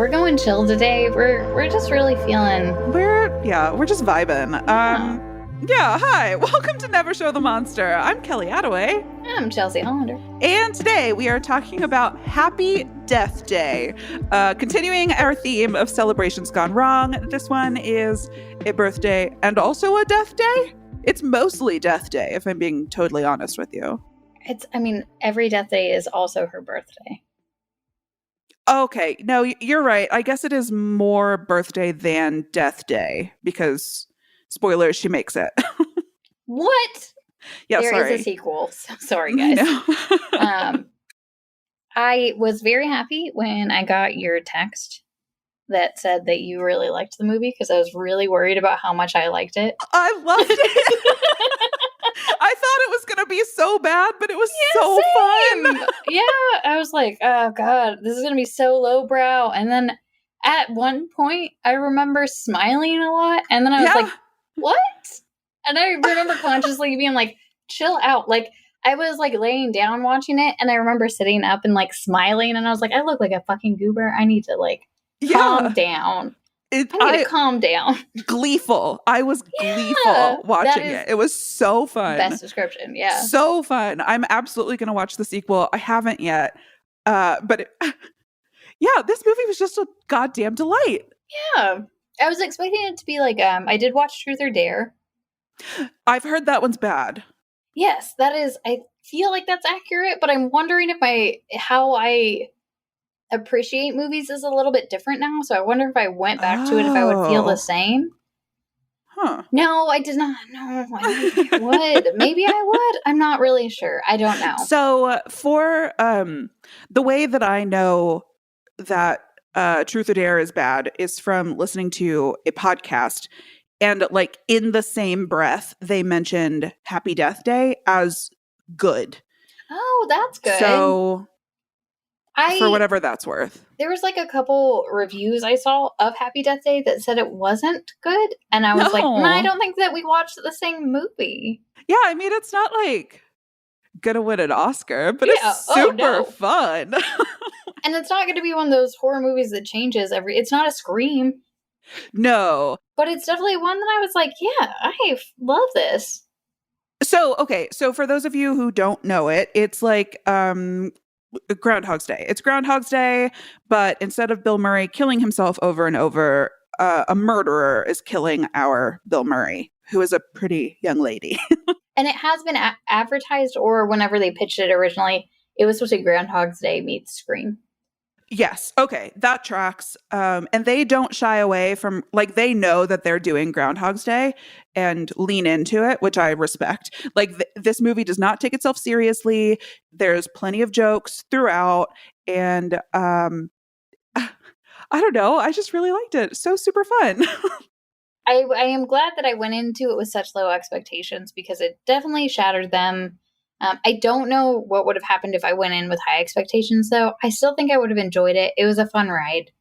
we're going chill today. We're just really feeling. We're just vibing. Hi. Welcome to Never Show the Monster. I'm Kelly Attaway. I'm Chelsea Hollander. And today we are talking about Happy Death Day. Continuing our theme of celebrations gone wrong, this one is a birthday and also a death day. It's mostly death day, if I'm being totally honest with you. Every death day is also her birthday. Okay, no, you're right. I guess it is more birthday than death day because, spoilers, she makes it. What? Yeah, There sorry. is a sequel. So, sorry, guys. No. I was very happy when I got your text that said that you really liked the movie because I was really worried about how much I liked it. I loved it. I thought it was going to be so bad, but it was so fun. Yeah, I was like, oh God, this is going to be so lowbrow. And then at one point, I remember smiling a lot. And then I was like, what? And I remember consciously being like, chill out. Like, I was like laying down watching it. And I remember sitting up and like smiling. And I was like, I look like a fucking goober. I need to like calm down. I need to calm down. Gleeful. I was gleeful watching it. It was so fun. Best description, yeah. So fun. I'm absolutely going to watch the sequel. I haven't yet. This movie was just a goddamn delight. Yeah. I was expecting it to be like, I did watch Truth or Dare. I've heard that one's bad. Yes, that is, I feel like that's accurate, but I'm wondering if how I appreciate movies is a little bit different now. So I wonder if I went back to it, if I would feel the same. Huh. No, I did not. No, I would. Maybe I would. I'm not really sure. I don't know. So for the way that I know that Truth or Dare is bad is from listening to a podcast. And like in the same breath, they mentioned Happy Death Day as good. Oh, that's good. So for whatever that's worth. There was like a couple reviews I saw of Happy Death Day that said it wasn't good. And I was like, I don't think that we watched the same movie. Yeah, I mean, it's not like gonna win an Oscar, but it's super fun. And it's not going to be one of those horror movies that changes it's not a Scream. No. But it's definitely one that I was like, yeah, I love this. So for those of you who don't know it, it's like Groundhog's Day. It's Groundhog's Day, but instead of Bill Murray killing himself over and over, a murderer is killing our Bill Murray, who is a pretty young lady. And it has been advertised, or whenever they pitched it originally, it was supposed to be Groundhog's Day meets Scream. Yes. Okay. That tracks. And they don't shy away from, like, they know that they're doing Groundhog's Day and lean into it, which I respect. Like, this movie does not take itself seriously. There's plenty of jokes throughout. And I don't know. I just really liked it. So super fun. I am glad that I went into it with such low expectations because it definitely shattered them. I don't know what would have happened if I went in with high expectations, though. I still think I would have enjoyed it. It was a fun ride.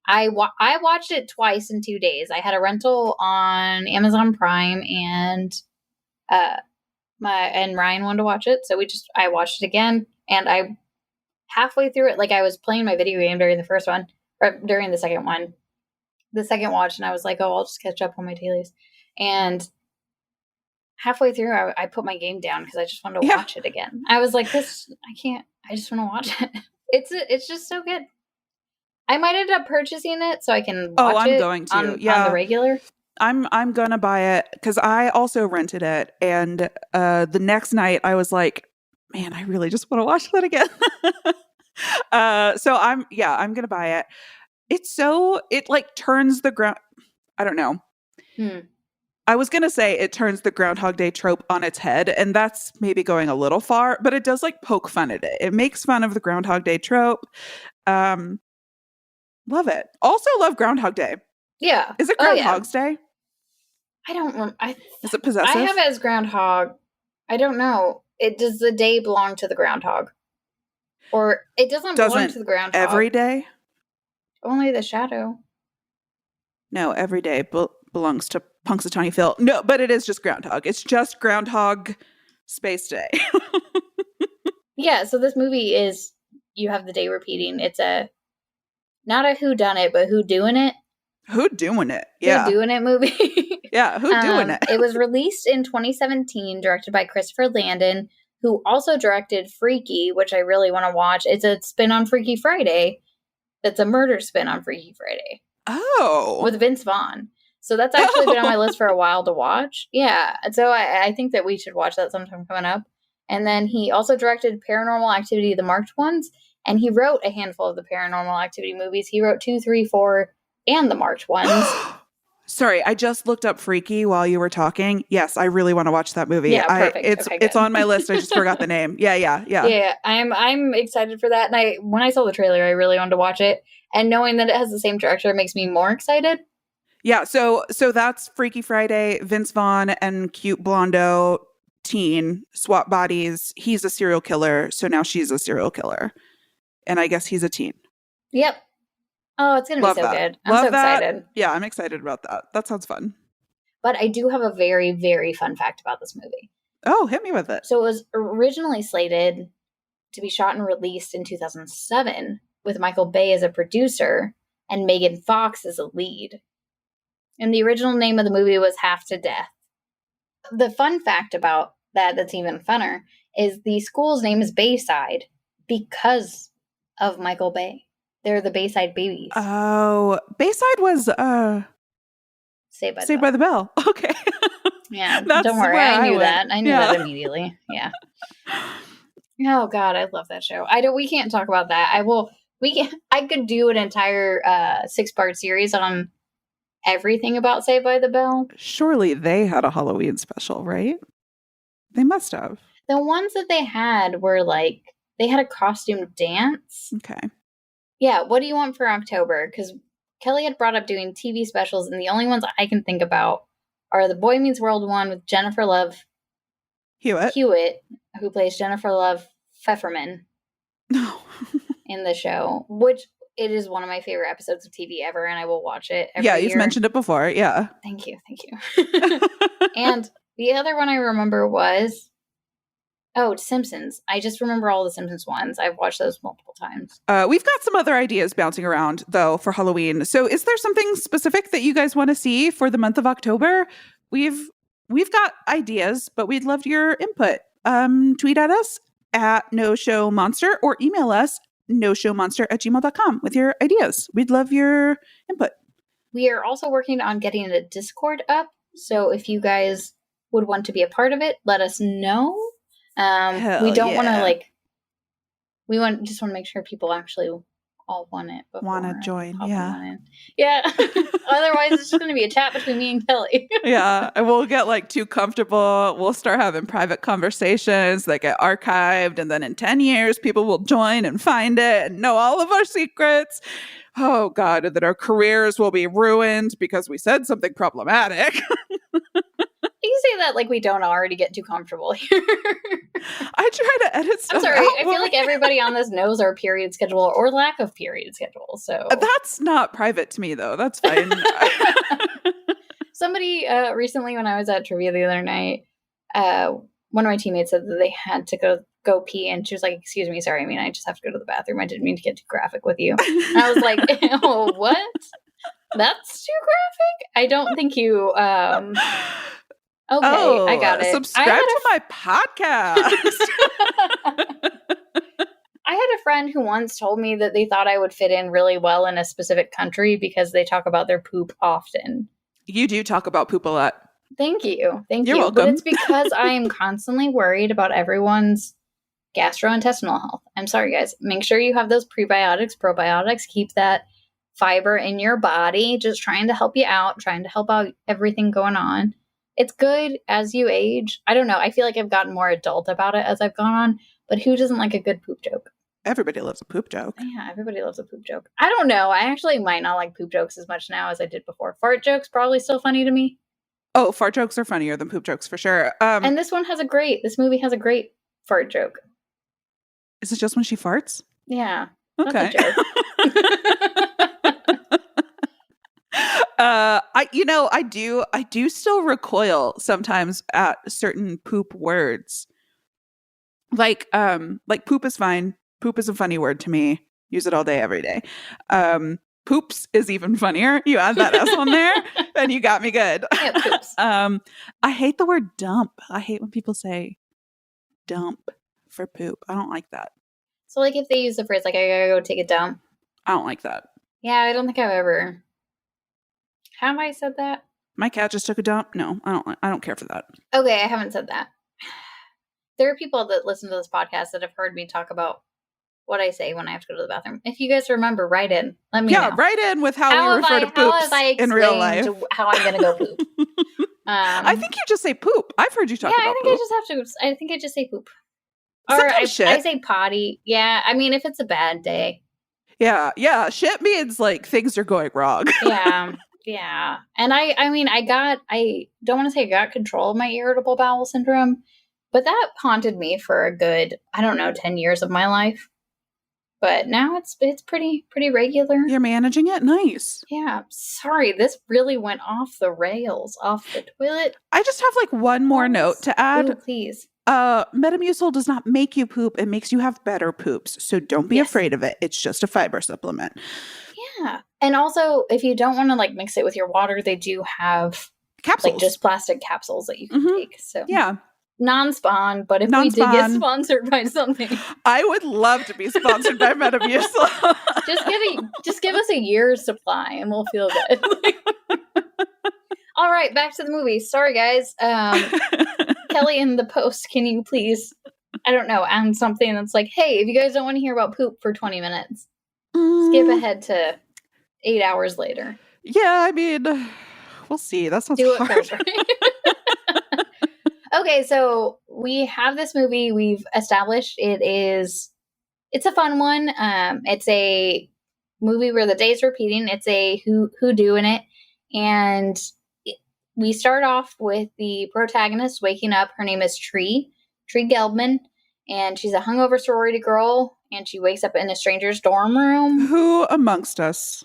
I watched it twice in 2 days. I had a rental on Amazon Prime, and Ryan wanted to watch it, so I watched it again. And I halfway through it, like I was playing my video game during the first one or during the second one, the second watch, and I was like, oh, I'll just catch up on my dailies. And halfway through, I put my game down because I just wanted to watch it again. I was like, I can't. I just want to watch it. It's just so good. I might end up purchasing it so I can watch it going to. On the regular. I'm going to buy it because I also rented it. And the next night I was like, man, I really just want to watch that again. So I'm going to buy it. It like turns the ground. I don't know. I was going to say it turns the Groundhog Day trope on its head, and that's maybe going a little far, but it does like poke fun at it. It makes fun of the Groundhog Day trope. Love it. Also love Groundhog Day. Yeah. Is it Groundhog's Day? I don't remember. Is it possessive? I have it as Groundhog. I don't know. Does the day belong to the groundhog? Or it doesn't belong to the groundhog. Every day? Only the shadow. No, every day belongs to Punxsutawney Phil. No, but it is just Groundhog. It's just Groundhog Space Day. Yeah, so this movie is, you have the day repeating. It's a not a who done it, but who doing it. Who doing it? Yeah. Who doing it movie. Yeah, who doing it? It was released in 2017, directed by Christopher Landon, who also directed Freaky, which I really want to watch. It's a spin on Freaky Friday. That's a murder spin on Freaky Friday. Oh. With Vince Vaughn. So that's actually been on my list for a while to watch. Yeah. So I think that we should watch that sometime coming up. And then he also directed Paranormal Activity, the marked ones. And he wrote a handful of the Paranormal Activity movies. He wrote 2, 3, 4, and the marked ones. Sorry, I just looked up Freaky while you were talking. Yes, I really want to watch that movie. Yeah, perfect. It's on my list. I just forgot the name. Yeah. Yeah, I'm excited for that. And when I saw the trailer, I really wanted to watch it. And knowing that it has the same director makes me more excited. Yeah, so that's Freaky Friday, Vince Vaughn and cute blondo teen swap bodies. He's a serial killer, so now she's a serial killer. And I guess he's a teen. Yep. Oh, it's going to be so good. I'm so excited. Yeah, I'm excited about that. That sounds fun. But I do have a very, very fun fact about this movie. Oh, hit me with it. So it was originally slated to be shot and released in 2007 with Michael Bay as a producer and Megan Fox as a lead. And the original name of the movie was Half to Death. The fun fact about that's even funner is the school's name is Bayside because of Michael Bay. They're the Bayside Babies. Oh, Bayside was Saved by the Bell. Okay. Yeah, don't worry. I knew that. I knew that immediately. Yeah. Oh God, I love that show. We can't talk about that. I could do an entire 6-part series on everything about Saved by the Bell. Surely they had a Halloween special, right? They must have. The ones that they had were like, they had a costume dance. Okay. Yeah, what do you want for October? Because Kelly had brought up doing TV specials, and the only ones I can think about are the Boy Meets World one with Jennifer Love Hewitt, who plays Jennifer Love Pfefferman in the show, which it is one of my favorite episodes of TV ever, and I will watch it every year. You've mentioned it before. Yeah. Thank you. And the other one I remember was Simpsons. I just remember all the Simpsons ones. I've watched those multiple times. We've got some other ideas bouncing around, though, for Halloween. So is there something specific that you guys want to see for the month of October? We've got ideas, but we'd love your input. Tweet at us at NoShowMonster or email us noshowmonster@gmail.com with your ideas. We'd love your input. We are also working on getting a Discord up. So if you guys would want to be a part of it, let us know. We don't want to we just want to make sure people actually all want it. Want to join. Yeah. Yeah. Otherwise it's just going to be a chat between me and Kelly. Yeah. And we'll get too comfortable. We'll start having private conversations that get archived. And then in 10 years, people will join and find it and know all of our secrets. Oh God. And then our careers will be ruined because we said something problematic. You say that like we don't already get too comfortable here. I try to edit stuff. I'm sorry. I feel like everybody on this knows our period schedule or lack of period schedule. So that's not private to me, though. That's fine. Somebody recently, when I was at trivia the other night, one of my teammates said that they had to go pee, and she was like, "Excuse me, sorry. I mean, I just have to go to the bathroom. I didn't mean to get too graphic with you." And I was like, "Oh, what? That's too graphic? I don't think you." Okay, I got it. Subscribe to my podcast. I had a friend who once told me that they thought I would fit in really well in a specific country because they talk about their poop often. You do talk about poop a lot. Thank you. You're welcome. But it's because I am constantly worried about everyone's gastrointestinal health. I'm sorry, guys. Make sure you have those prebiotics, probiotics. Keep that fiber in your body. Just trying to help you out, trying to help out everything going on. It's good as you age. I don't know. I feel like I've gotten more adult about it as I've gone on, but who doesn't like a good poop joke? Everybody loves a poop joke. Yeah, everybody loves a poop joke. I don't know. I actually might not like poop jokes as much now as I did before. Fart jokes probably still funny to me. Oh, fart jokes are funnier than poop jokes for sure. And this movie has a great fart joke. Is it just when she farts? Yeah. Okay. That's a joke. I do still recoil sometimes at certain poop words. Like poop is fine. Poop is a funny word to me. Use it all day, every day. Poops is even funnier. You add that S on there, and you got me good. Yeah, poops. I hate the word dump. I hate when people say dump for poop. I don't like that. So, like, if they use the phrase, like, I gotta go take a dump. I don't like that. Yeah, I don't think I've ever. Have I said that? My cat just took a dump. No, I don't care for that. Okay, I haven't said that. There are people that listen to this podcast that have heard me talk about what I say when I have to go to the bathroom. If you guys remember, write in. Let me know. Write in with how we refer to poops in real life. How I'm gonna go poop. I think you just say poop. I've heard you talk about poop. I think I just say poop. Or Sometimes I say potty. Yeah, I mean, if it's a bad day. Yeah. Shit means like things are going wrong. Yeah. And I don't want to say I got control of my irritable bowel syndrome, but that haunted me for a good, 10 years of my life. But now it's pretty regular. You're managing it? Nice. Yeah. Sorry, this really went off the rails, off the toilet. I just have like one more note to add. Ooh, please. Metamucil does not make you poop. It makes you have better poops. So don't be afraid of it. It's just a fiber supplement. Yeah. And also, if you don't want to like mix it with your water, they do have capsules, like just plastic capsules that you can take. So yeah. Non-spawn, but if we did get sponsored by something, I would love to be sponsored by Metamucil. just give us a year's supply and we'll feel good. All right, back to the movie. Sorry, guys. Kelly in the post, can you please, add something that's like, hey, if you guys don't want to hear about poop for 20 minutes, skip ahead to 8 hours later. Yeah, I mean, we'll see. That sounds hard. First, right? Okay, so we have this movie. We've established it's a fun one. It's a movie where the day's repeating. It's a who do in it. And we start off with the protagonist waking up. Her name is Tree Gelbman, and she's a hungover sorority girl, and she wakes up in a stranger's dorm room. Who amongst us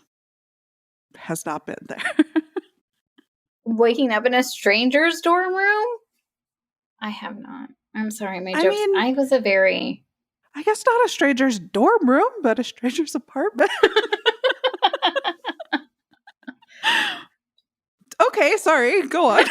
has not been there? Waking up in a stranger's dorm room? I have not. I'm sorry, my jokes. I was I guess not a stranger's dorm room, but a stranger's apartment. Okay, sorry. Go on.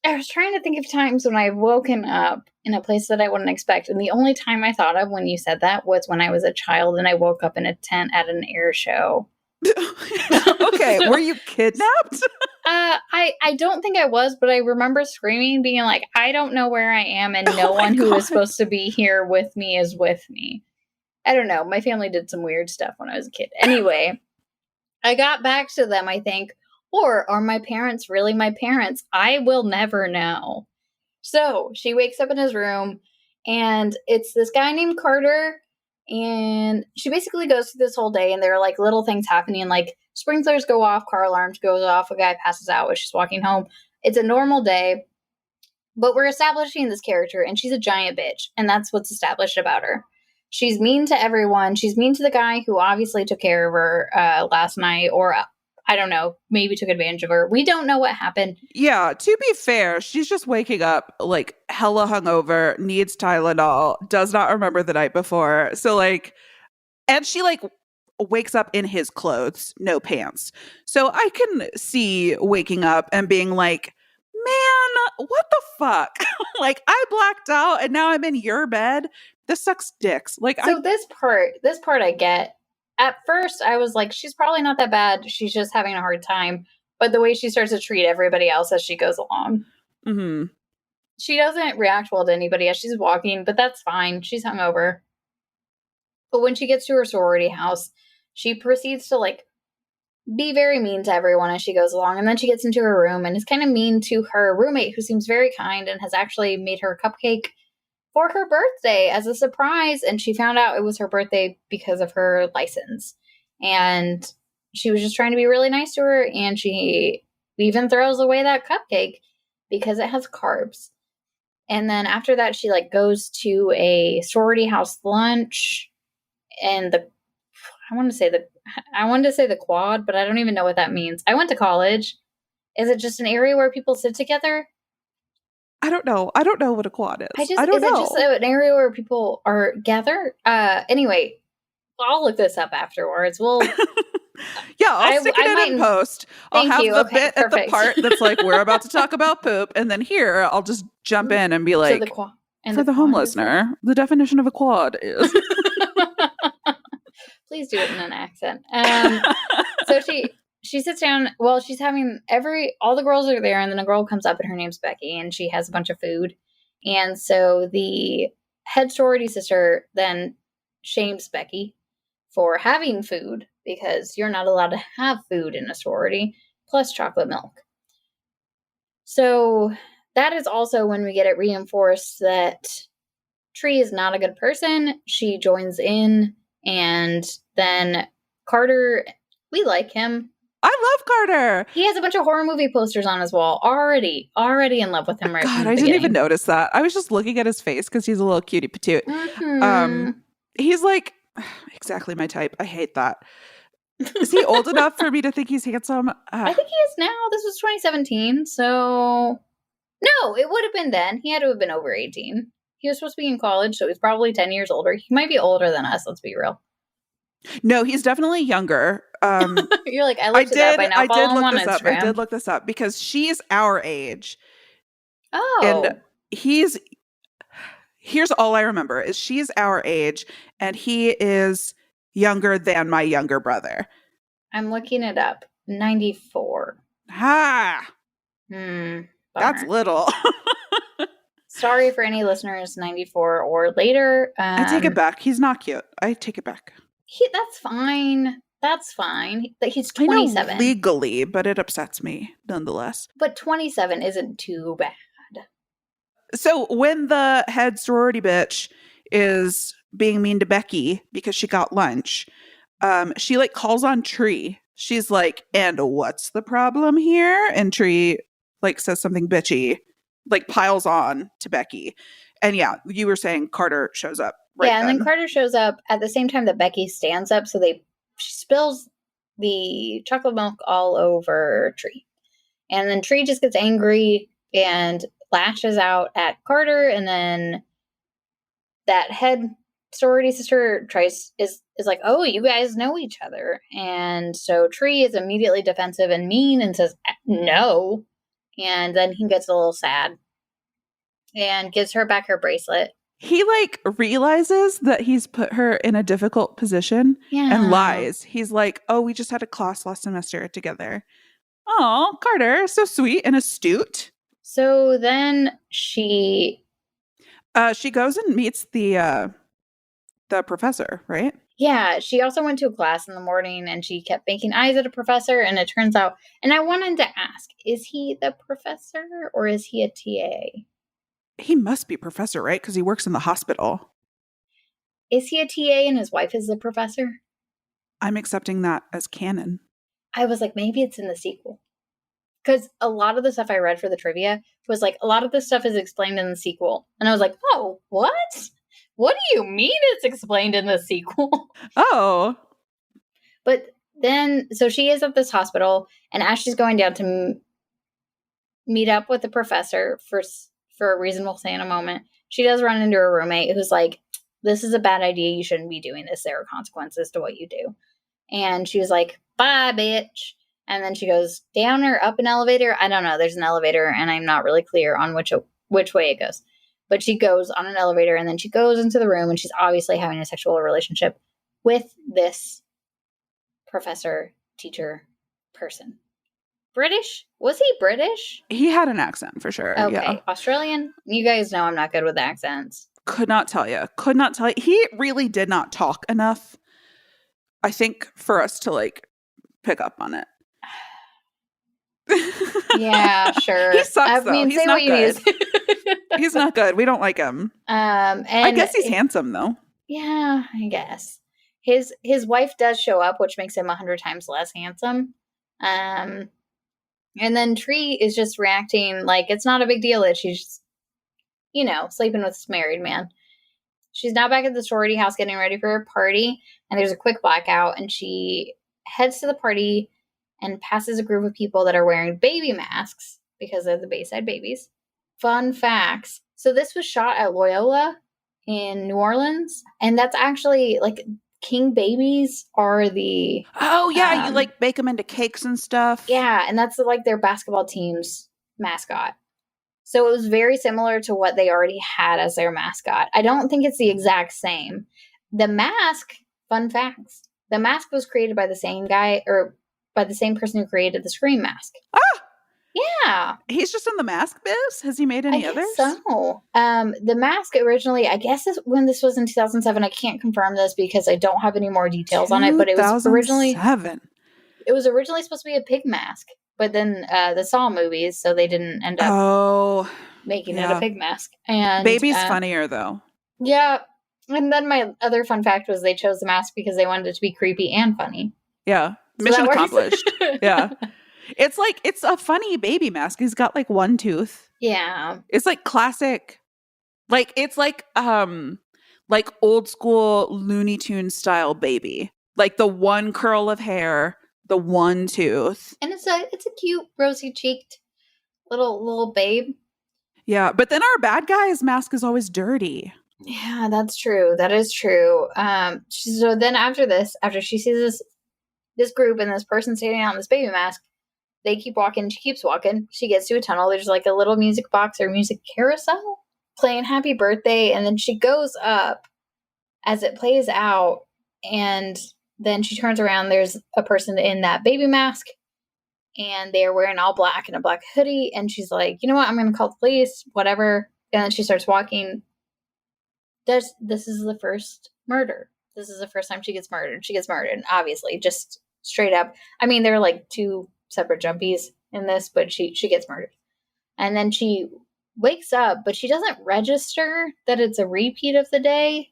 I was trying to think of times when I've woken up in a place that I wouldn't expect. And the only time I thought of when you said that was when I was a child and I woke up in a tent at an air show. Okay, were you kidnapped? I don't think I was, but I remember screaming, being like, I don't know where I am, and no one who is supposed to be here with me is with me. I don't know. My family did some weird stuff when I was a kid. Anyway, I got back to them, I think. Or are my parents really my parents? I will never know. So she wakes up in his room, and it's this guy named Carter. And she basically goes through this whole day, and there are like little things happening, like sprinklers go off, car alarms goes off, a guy passes out as she's walking home. It's a normal day, but we're establishing this character, and she's a giant bitch, and that's what's established about her. She's mean to everyone. She's mean to the guy who obviously took care of her last night, or I don't know, maybe took advantage of her. We don't know what happened. Yeah, to be fair, she's just waking up like hella hungover, needs Tylenol, does not remember the night before. So like, and she like wakes up in his clothes, no pants. So I can see waking up and being like, man, what the fuck? Like I blacked out and now I'm in your bed. This sucks dicks. Like this part I get. At first, I was like, she's probably not that bad. She's just having a hard time. But the way she starts to treat everybody else as she goes along. Mm-hmm. She doesn't react well to anybody as she's walking, but that's fine. She's hungover. But when she gets to her sorority house, she proceeds to, like, be very mean to everyone as she goes along. And then she gets into her room and is kind of mean to her roommate, who seems very kind and has actually made her a cupcake for her birthday as a surprise. And she found out it was her birthday because of her license. And she was just trying to be really nice to her. And she even throws away that cupcake because it has carbs. And then after that, she like goes to a sorority house lunch. And I wanted to say the quad, but I don't even know what that means. I went to college. Is it just an area where people sit together? I don't know. I don't know what a quad is. I don't is know. it just an area where people are gather? Anyway, I'll look this up afterwards. Well, yeah, I'll stick it in post. I'll have the bit at the part that's like, we're about to talk about poop. And then here, I'll just jump in and be like, for the home listener, the definition of a quad is. Please do it in an accent. So she sits down. Well, she's having all the girls are there, and then a girl comes up, and her name's Becky, and she has a bunch of food. And so the head sorority sister then shames Becky for having food because you're not allowed to have food in a sorority, plus chocolate milk. So that is also when we get it reinforced that Tree is not a good person. She joins in, and then Carter, we like him. I love Carter. He has a bunch of horror movie posters on his wall. Already in love with him right God, I didn't even notice that. I was just looking at his face because he's a little cutie patootie. Mm-hmm. He's like exactly my type. I hate that. Is he old enough for me to think he's handsome? I think he is now. This was 2017, so no, it would have been then. He had to have been over 18. He was supposed to be in college, so he's probably 10 years older. He might be older than us, let's be real. No, he's definitely younger. You're like, I looked it up by now. I did look this up because she's our age. Oh. And here's all I remember is she's our age and he is younger than my younger brother. I'm looking it up. 94. That's little. Sorry for any listeners 94 or later. I take it back. He's not cute. I take it back. That's fine. That's fine. He's 27. I know legally, but it upsets me nonetheless. But 27 isn't too bad. So when the head sorority bitch is being mean to Becky because she got lunch, she like calls on Tree. She's like, and what's the problem here? And Tree like says something bitchy, like piles on to Becky. And yeah, you were saying Carter shows up. And then Carter shows up at the same time that Becky stands up. So she spills the chocolate milk all over Tree. And then Tree just gets angry and lashes out at Carter. And then that head sorority sister is like, oh, you guys know each other. And so Tree is immediately defensive and mean and says, no. And then he gets a little sad and gives her back her bracelet. He like realizes that he's put her in a difficult position and lies. He's like, oh, we just had a class last semester together. Oh, Carter, so sweet and astute. So then she goes and meets the professor, right? Yeah, she also went to a class in the morning and she kept making eyes at a professor. And it turns out, and I wanted to ask, is he the professor or is he a TA? He must be professor, right? Because he works in the hospital. Is he a TA and his wife is the professor? I'm accepting that as canon. I was like, maybe it's in the sequel. Because a lot of the stuff I read for the trivia was like, a lot of this stuff is explained in the sequel. And I was like, oh, what? What do you mean it's explained in the sequel? Oh. But then, so she is at this hospital, and as she's going down to meet up with the professor for a reason we'll say in a moment, she does run into her roommate who's like, this is a bad idea. You shouldn't be doing this. There are consequences to what you do. And she was like, bye, bitch. And then she goes down or up an elevator. I don't know. There's an elevator, and I'm not really clear on which way it goes. But she goes on an elevator, and then she goes into the room, and she's obviously having a sexual relationship with this professor, teacher, person. British? Was he British? He had an accent for sure. Okay. Yeah. Australian? You guys know I'm not good with accents. Could not tell you. He really did not talk enough, I think, for us to like pick up on it. Yeah, sure. He sucks, though. He's not good. He's not good. We don't like him. And I guess he's handsome, though. Yeah, I guess. His wife does show up, which makes him 100 times less handsome. And then Tree is just reacting like it's not a big deal that she's, sleeping with this married man. She's now back at the sorority house getting ready for her party, and there's a quick blackout, and she heads to the party and passes a group of people that are wearing baby masks because they're the Bayside babies. fun facts. So this was shot at Loyola in New Orleans, and that's actually like king babies are the Oh yeah, you like bake them into cakes and stuff. yeah, and that's like their basketball team's mascot. So it was very similar to what they already had as their mascot. I don't think it's the exact same. The mask, fun facts. The mask was created by the same guy or by the same person who created the Scream mask. Ah! Yeah. He's just in the mask biz? Has he made any others? So. The mask originally, I guess when this was in 2007, I can't confirm this because I don't have any more details on it, but it was originally supposed to be a pig mask. But then the Saw movies, so they didn't end up making it a pig mask. And Baby's funnier though. Yeah. And then my other fun fact was they chose the mask because they wanted it to be creepy and funny. Yeah. So mission accomplished. Yeah. It's a funny baby mask. He's got like one tooth. Yeah. It's like classic. Like it's like old school Looney Tunes style baby. Like the one curl of hair, the one tooth. And it's a cute rosy cheeked little babe. Yeah, but then our bad guy's mask is always dirty. Yeah, that's true. That is true. So then after she sees this group and this person standing out in this baby mask, they keep walking. She keeps walking. She gets to a tunnel. There's like a little music box or music carousel playing Happy Birthday. And then she goes up as it plays out. And then she turns around. There's a person in that baby mask. And they're wearing all black and a black hoodie. And she's like, you know what? I'm going to call the police, whatever. And then she starts walking. This is the first murder. This is the first time she gets murdered. She gets murdered, obviously, just straight up. I mean, there are like two separate jumpies in this, but she gets murdered. And then she wakes up, but she doesn't register that it's a repeat of the day.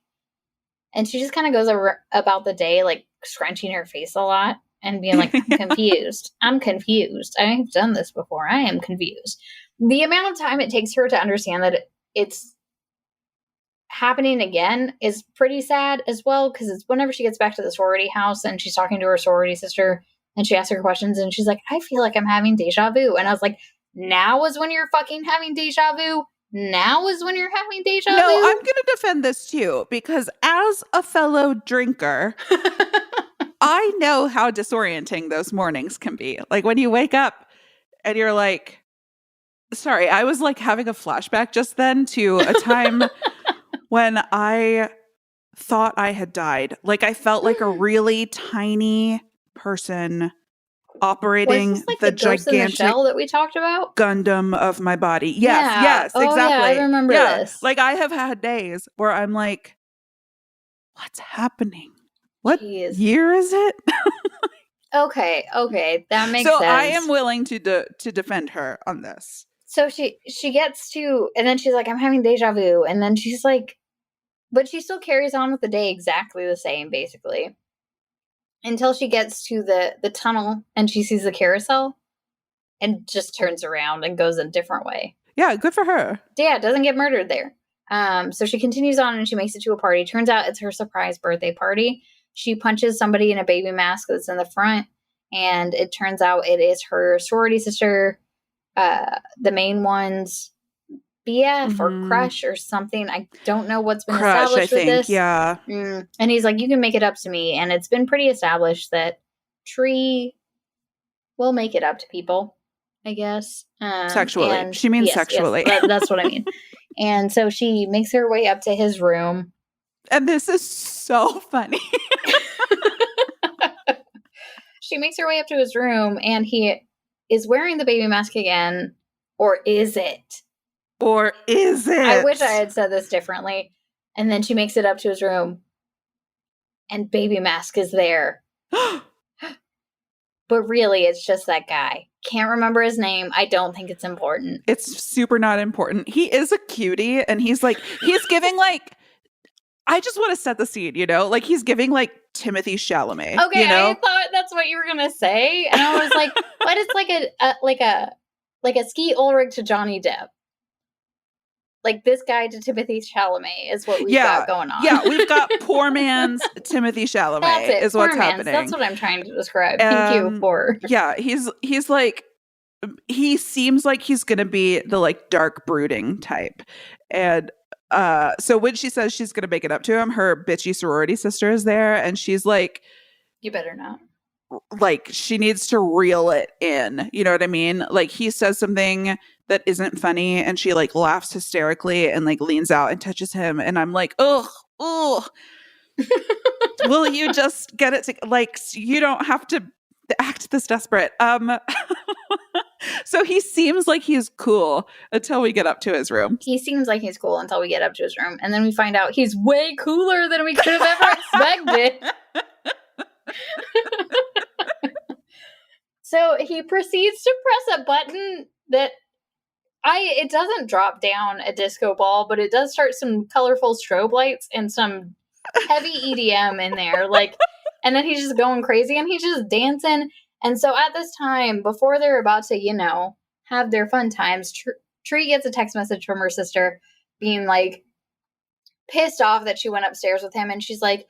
And she just kind of goes about the day, like scrunching her face a lot and being like, I'm confused. I'm confused. I've done this before. I am confused. The amount of time it takes her to understand that it's happening again is pretty sad as well, because it's whenever she gets back to the sorority house and she's talking to her sorority sister and she asks her questions and she's like, I feel like I'm having deja vu. And I was like, now is when you're fucking having deja vu? Now is when you're having deja vu? No, I'm going to defend this too, because as a fellow drinker, I know how disorienting those mornings can be. Like when you wake up and you're like, sorry, I was like having a flashback just then to a time when I thought I had died. Like I felt like a really tiny person operating was this like the Ghost gigantic in the Shell that we talked about? Gundam of my body. Yes, Oh, exactly. Yeah, I remember this. Like I have had days where I'm like, what's happening? What year is it? Okay, that makes sense. So I am willing to defend her on this. So she gets to, and then she's like, I'm having deja vu. And then she's like, but she still carries on with the day exactly the same, basically. Until she gets to the tunnel and she sees the carousel and just turns around and goes a different way. Yeah, good for her. Yeah, doesn't get murdered there. So she continues on and she makes it to a party. Turns out it's her surprise birthday party. She punches somebody in a baby mask that's in the front. And it turns out it is her sorority sister, the main one's BF or crush or something. I don't know what's been established with this. Yeah. And he's like, you can make it up to me. And it's been pretty established that Tree will make it up to people, I guess. Sexually. She means sexually. Yes, that's what I mean. And so she makes her way up to his room. And this is so funny. She makes her way up to his room and he is wearing the baby mask again. Or is it? Or is it? I wish I had said this differently. And then she makes it up to his room. And baby mask is there. But really, it's just that guy. Can't remember his name. I don't think it's important. It's super not important. He is a cutie. And he's giving like, I just want to set the scene, you know? Like he's giving like Timothy Chalamet. Okay, you know? I thought that's what you were gonna say. And I was like, but it's like a Ski Ulrich to Johnny Depp. Like this guy to Timothy Chalamet is what we've got going on. Yeah, we've got poor man's Timothy Chalamet. That's it. Is what's happening. That's what I'm trying to describe. Thank you for. Yeah, he's like he seems like he's gonna be the like dark brooding type. And so when she says she's gonna make it up to him, her bitchy sorority sister is there, and she's You better not. like she needs to reel it in. You know what I mean? Like he says something that isn't funny and she like laughs hysterically and like leans out and touches him. And I'm like, ugh, will you just get it to like you don't have to act this desperate. So he seems like he's cool until we get up to his room. He seems like he's cool until we get up to his room. And then we find out he's way cooler than we could have ever expected. So he proceeds to press a button that it doesn't drop down a disco ball, but it does start some colorful strobe lights and some heavy EDM in there. Like, and then he's just going crazy and he's just dancing. And so at this time, before they're about to, you know, have their fun times, Tree gets a text message from her sister being like pissed off that she went upstairs with him. And she's like,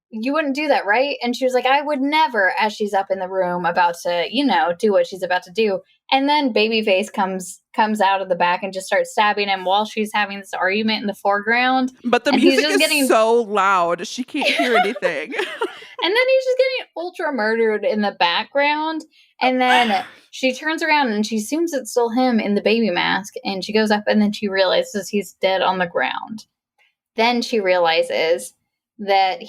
you wouldn't do that, right? And she was like, I would never, as she's up in the room about to, you know, do what she's about to do. And then Babyface comes out of the back and just starts stabbing him while she's having this argument in the foreground. But the music is getting so loud, she can't hear anything. And then he's just getting ultra murdered in the background. And then she turns around and she assumes it's still him in the baby mask. And she goes up and then she realizes he's dead on the ground. Then she realizes that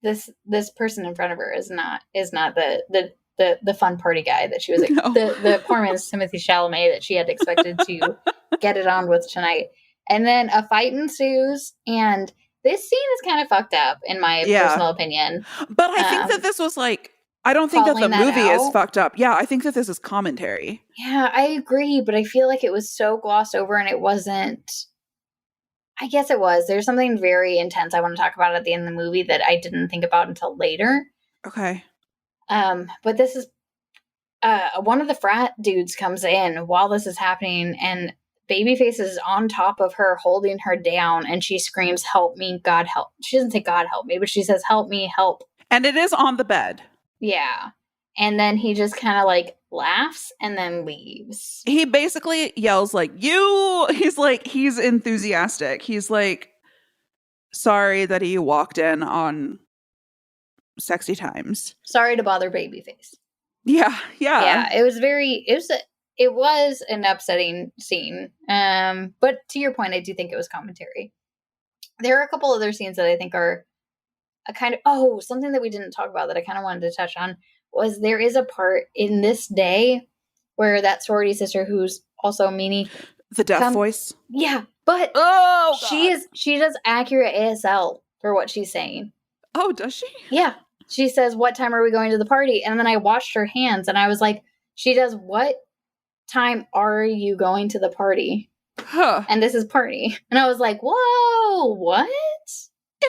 this person in front of her is not the fun party guy that she was No. the poor man's Timothée Chalamet that she had expected to get it on with tonight. And then a fight ensues, and this scene is kind of fucked up in my personal opinion. But I think that this was like, I don't think that the movie is fucked up. Yeah, I think that this is commentary. Yeah, I agree, but I feel like it was so glossed over and it wasn't. I guess it was. There's something very intense I want to talk about at the end of the movie that I didn't think about until later. Okay. But this is one of the frat dudes comes in while this is happening, and Babyface is on top of her, holding her down, and she screams, "Help me, God help." She doesn't say God help me, but she says, "Help me, help." And it is on the bed. Yeah. And then he just kind of like laughs and then leaves. He basically yells like, you, he's enthusiastic. He's like, sorry that he walked in on sexy times. Sorry to bother Babyface. Yeah. Yeah, it was an upsetting scene. But to your point, I do think it was commentary. There are a couple other scenes that I think are a kind of, something that we didn't talk about that I kind of wanted to touch on was there is a part in this day where that sorority sister who's also Meanie. The deaf voice? Yeah, but she does accurate ASL for what she's saying. Oh, does she? Yeah. She says, what time are we going to the party? And then I watched her hands and I was like, she does, what time are you going to the party? Huh. And this is party. And I was like, whoa, what?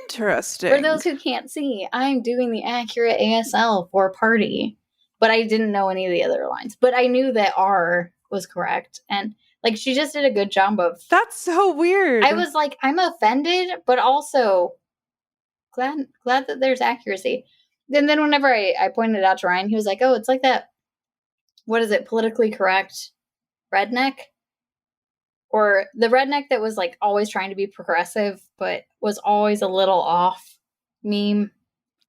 Interesting. For those who can't see, I'm doing the accurate ASL for party. But I didn't know any of the other lines. But I knew that R was correct. And like she just did a good job of. That's so weird. I was like, I'm offended, but also glad that there's accuracy. And then whenever I pointed it out to Ryan, he was like, oh, it's like that. What is it? Politically correct redneck? Or the redneck that was like always trying to be progressive, but was always a little off meme.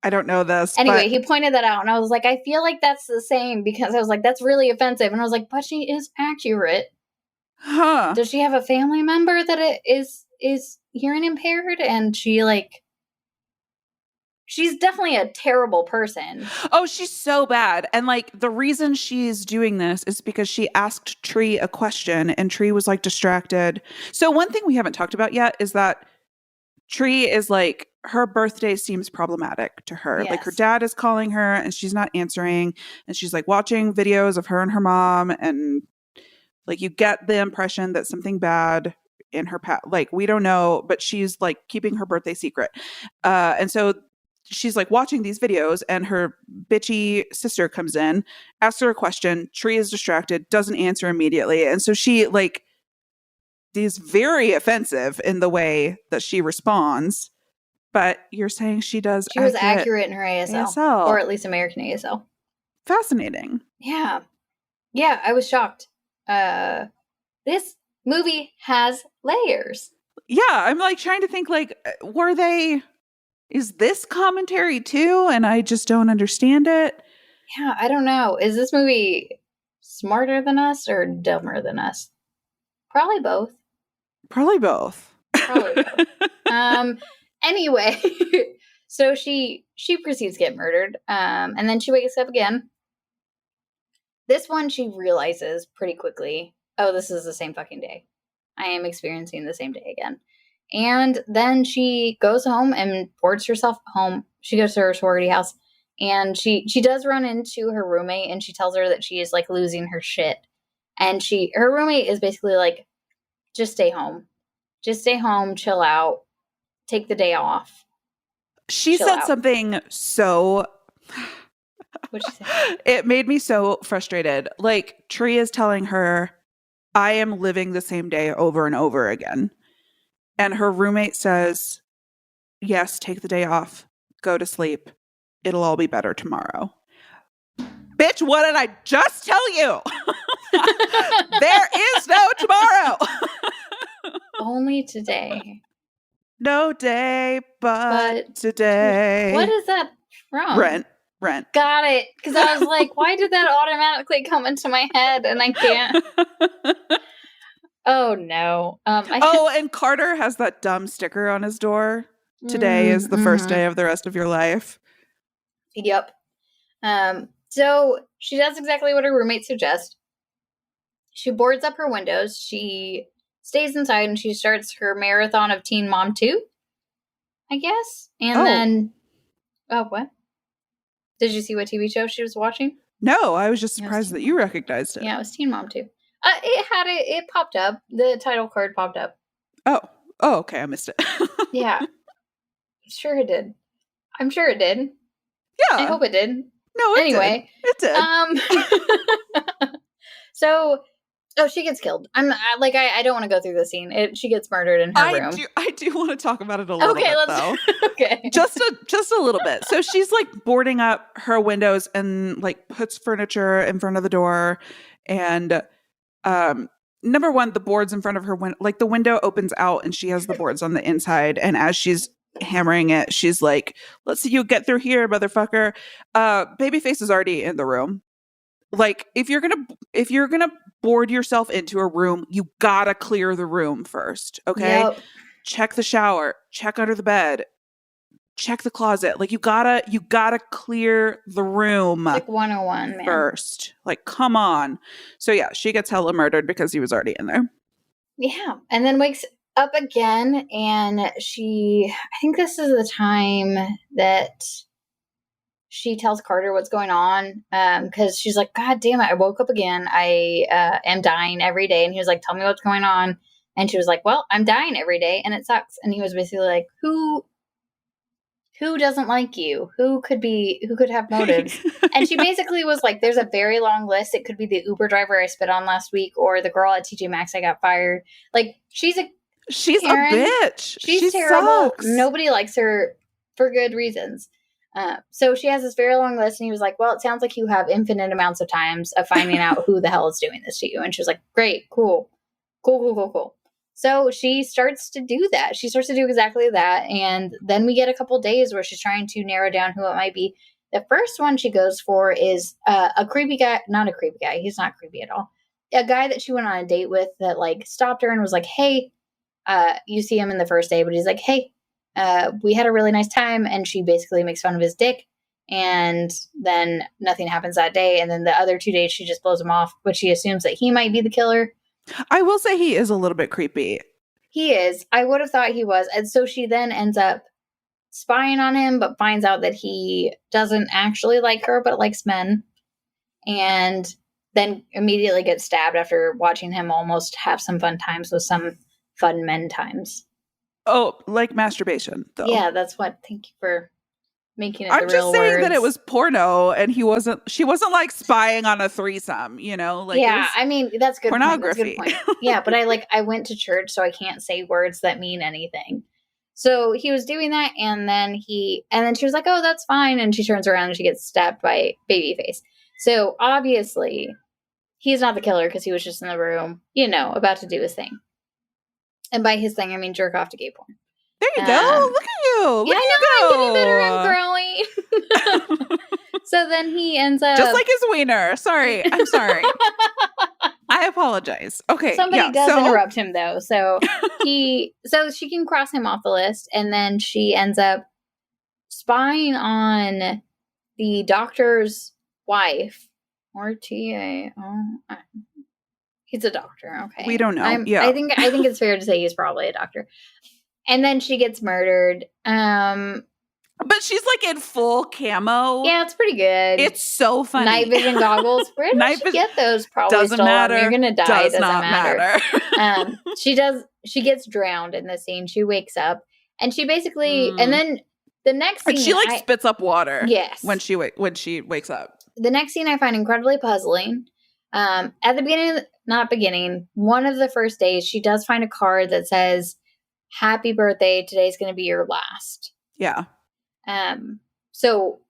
I don't know this. Anyway, he pointed that out and I was like, I feel like that's the same because I was like, that's really offensive. And I was like, but she is accurate. Huh. Does she have a family member that is hearing impaired? And she's definitely a terrible person. Oh, she's so bad. And like the reason she's doing this is because she asked Tree a question and Tree was like distracted. So one thing we haven't talked about yet is that Tree is like, her birthday seems problematic to her. Yes. Like her dad is calling her and she's not answering. And she's like watching videos of her and her mom. And like you get the impression that something bad in her past, like we don't know, but she's like keeping her birthday secret. And so she's like watching these videos and her bitchy sister comes in, asks her a question. Tree is distracted, doesn't answer immediately. And so she like is very offensive in the way that she responds. But you're saying she was accurate in her ASL. Or at least American ASL. Fascinating. Yeah. Yeah, I was shocked. This movie has layers. Yeah, I'm like trying to think like is this commentary too and I just don't understand it? Yeah, I don't know. Is this movie smarter than us or dumber than us? Probably both. Probably both. Probably both. Anyway, so she proceeds to get murdered. And then she wakes up again. This one she realizes pretty quickly, oh, this is the same fucking day. I am experiencing the same day again. And then she goes home and boards herself home. She goes to her sorority house and she does run into her roommate and she tells her that she is like losing her shit. And her roommate is basically like, just stay home. Just stay home, chill out, take the day off. She Chill said out. something so What'd she say? it made me so frustrated. Like Tree is telling her, I am living the same day over and over again. And her roommate says, yes, take the day off, go to sleep. It'll all be better tomorrow. Bitch, what did I just tell you? There is no tomorrow. Only today. No day but today. What is that from? Rent. Got it. Because I was like, why did that automatically come into my head and I can't? Oh, no. And Carter has that dumb sticker on his door. Today is the first day of the rest of your life. Yep. So she does exactly what her roommate suggests. She boards up her windows. She stays inside and she starts her marathon of Teen Mom 2, I guess. And then... Oh, what? Did you see what TV show she was watching? No, I was just surprised that you recognized it. Yeah, it was Teen Mom 2. It popped up. The title card popped up. Oh, okay. I missed it. Yeah. Sure it did. I'm sure it did. Yeah. I hope it did. No, Anyway. It did. So, she gets killed. I don't want to go through the scene. She gets murdered in her room. I do want to talk about it a little bit, though. Okay. Just a little bit. So she's like boarding up her windows and like puts furniture in front of the door. And number one, the boards in front of her window, like the window opens out and she has the boards on the inside. And as she's hammering it, she's like, let's see you get through here, motherfucker. Babyface is already in the room. Like if you're gonna board yourself into a room, you gotta clear the room first. Okay. Yep. Check the shower, check under the bed, check the closet. Like you gotta clear the room. It's like 101, man. First. Like, come on. So yeah, she gets hella murdered because he was already in there. Yeah. And then wakes up again and I think this is the time that she tells Carter what's going on because she's like, God damn it, I woke up again. I am dying every day. And he was like, tell me what's going on. And she was like, well, I'm dying every day and it sucks. And he was basically like, who doesn't like you? Who could have motives? And she basically was like, there's a very long list. It could be the Uber driver I spit on last week or the girl at TJ Maxx I got fired. Like, she's a bitch. She's terrible. Sucks. Nobody likes her for good reasons. So she has this very long list, and he was like, well, it sounds like you have infinite amounts of times of finding out who the hell is doing this to you. And she was like, great, cool. So she starts to do that. She starts to do exactly that. And then we get a couple days where she's trying to narrow down who it might be. The first one she goes for is a creepy guy. Not a creepy guy. He's not creepy at all. A guy that she went on a date with that like stopped her and was like, hey, you see him in the first day, but he's like, hey, we had a really nice time. And she basically makes fun of his dick. And then nothing happens that day. And then the other 2 days, she just blows him off, but she assumes that he might be the killer. I will say he is a little bit creepy. He is. I would have thought he was. And so she then ends up spying on him, but finds out that he doesn't actually like her, but likes men. And then immediately gets stabbed after watching him almost have some fun times with some fun men times. Oh, like masturbation, though. Yeah, that's what. Thank you for making it I'm the real just saying words. that it was porno and she wasn't like spying on a threesome, you know? Like, yeah, I mean, that's good. Pornography. Point. That's good point. Yeah, but I went to church, so I can't say words that mean anything. So he was doing that, and then she was like, oh, that's fine. And she turns around and she gets stabbed by Babyface. So obviously he's not the killer because he was just in the room, about to do his thing. And by his thing, I mean jerk off to gay porn. There you go. Look at you. Look yeah, I know. I'm getting better. I'm growing. So then he ends up just like his wiener. Sorry, I'm sorry. I apologize. Okay, somebody does interrupt him though. So she can cross him off the list, and then she ends up spying on the doctor's wife or TA. Oh, he's a doctor. Okay, we don't know. I think it's fair to say he's probably a doctor. And then she gets murdered. But she's like in full camo. Yeah, it's pretty good. It's so funny. Night vision goggles. Where did she get those? Probably doesn't matter. You're gonna die. Doesn't matter. She does. She gets drowned in the scene. She wakes up, and she basically, and then the next scene, she like spits up water. Yes. When she wakes up. The next scene I find incredibly puzzling. At the beginning, one of the first days, she does find a card that says, "Happy birthday. Today's going to be your last." Yeah. So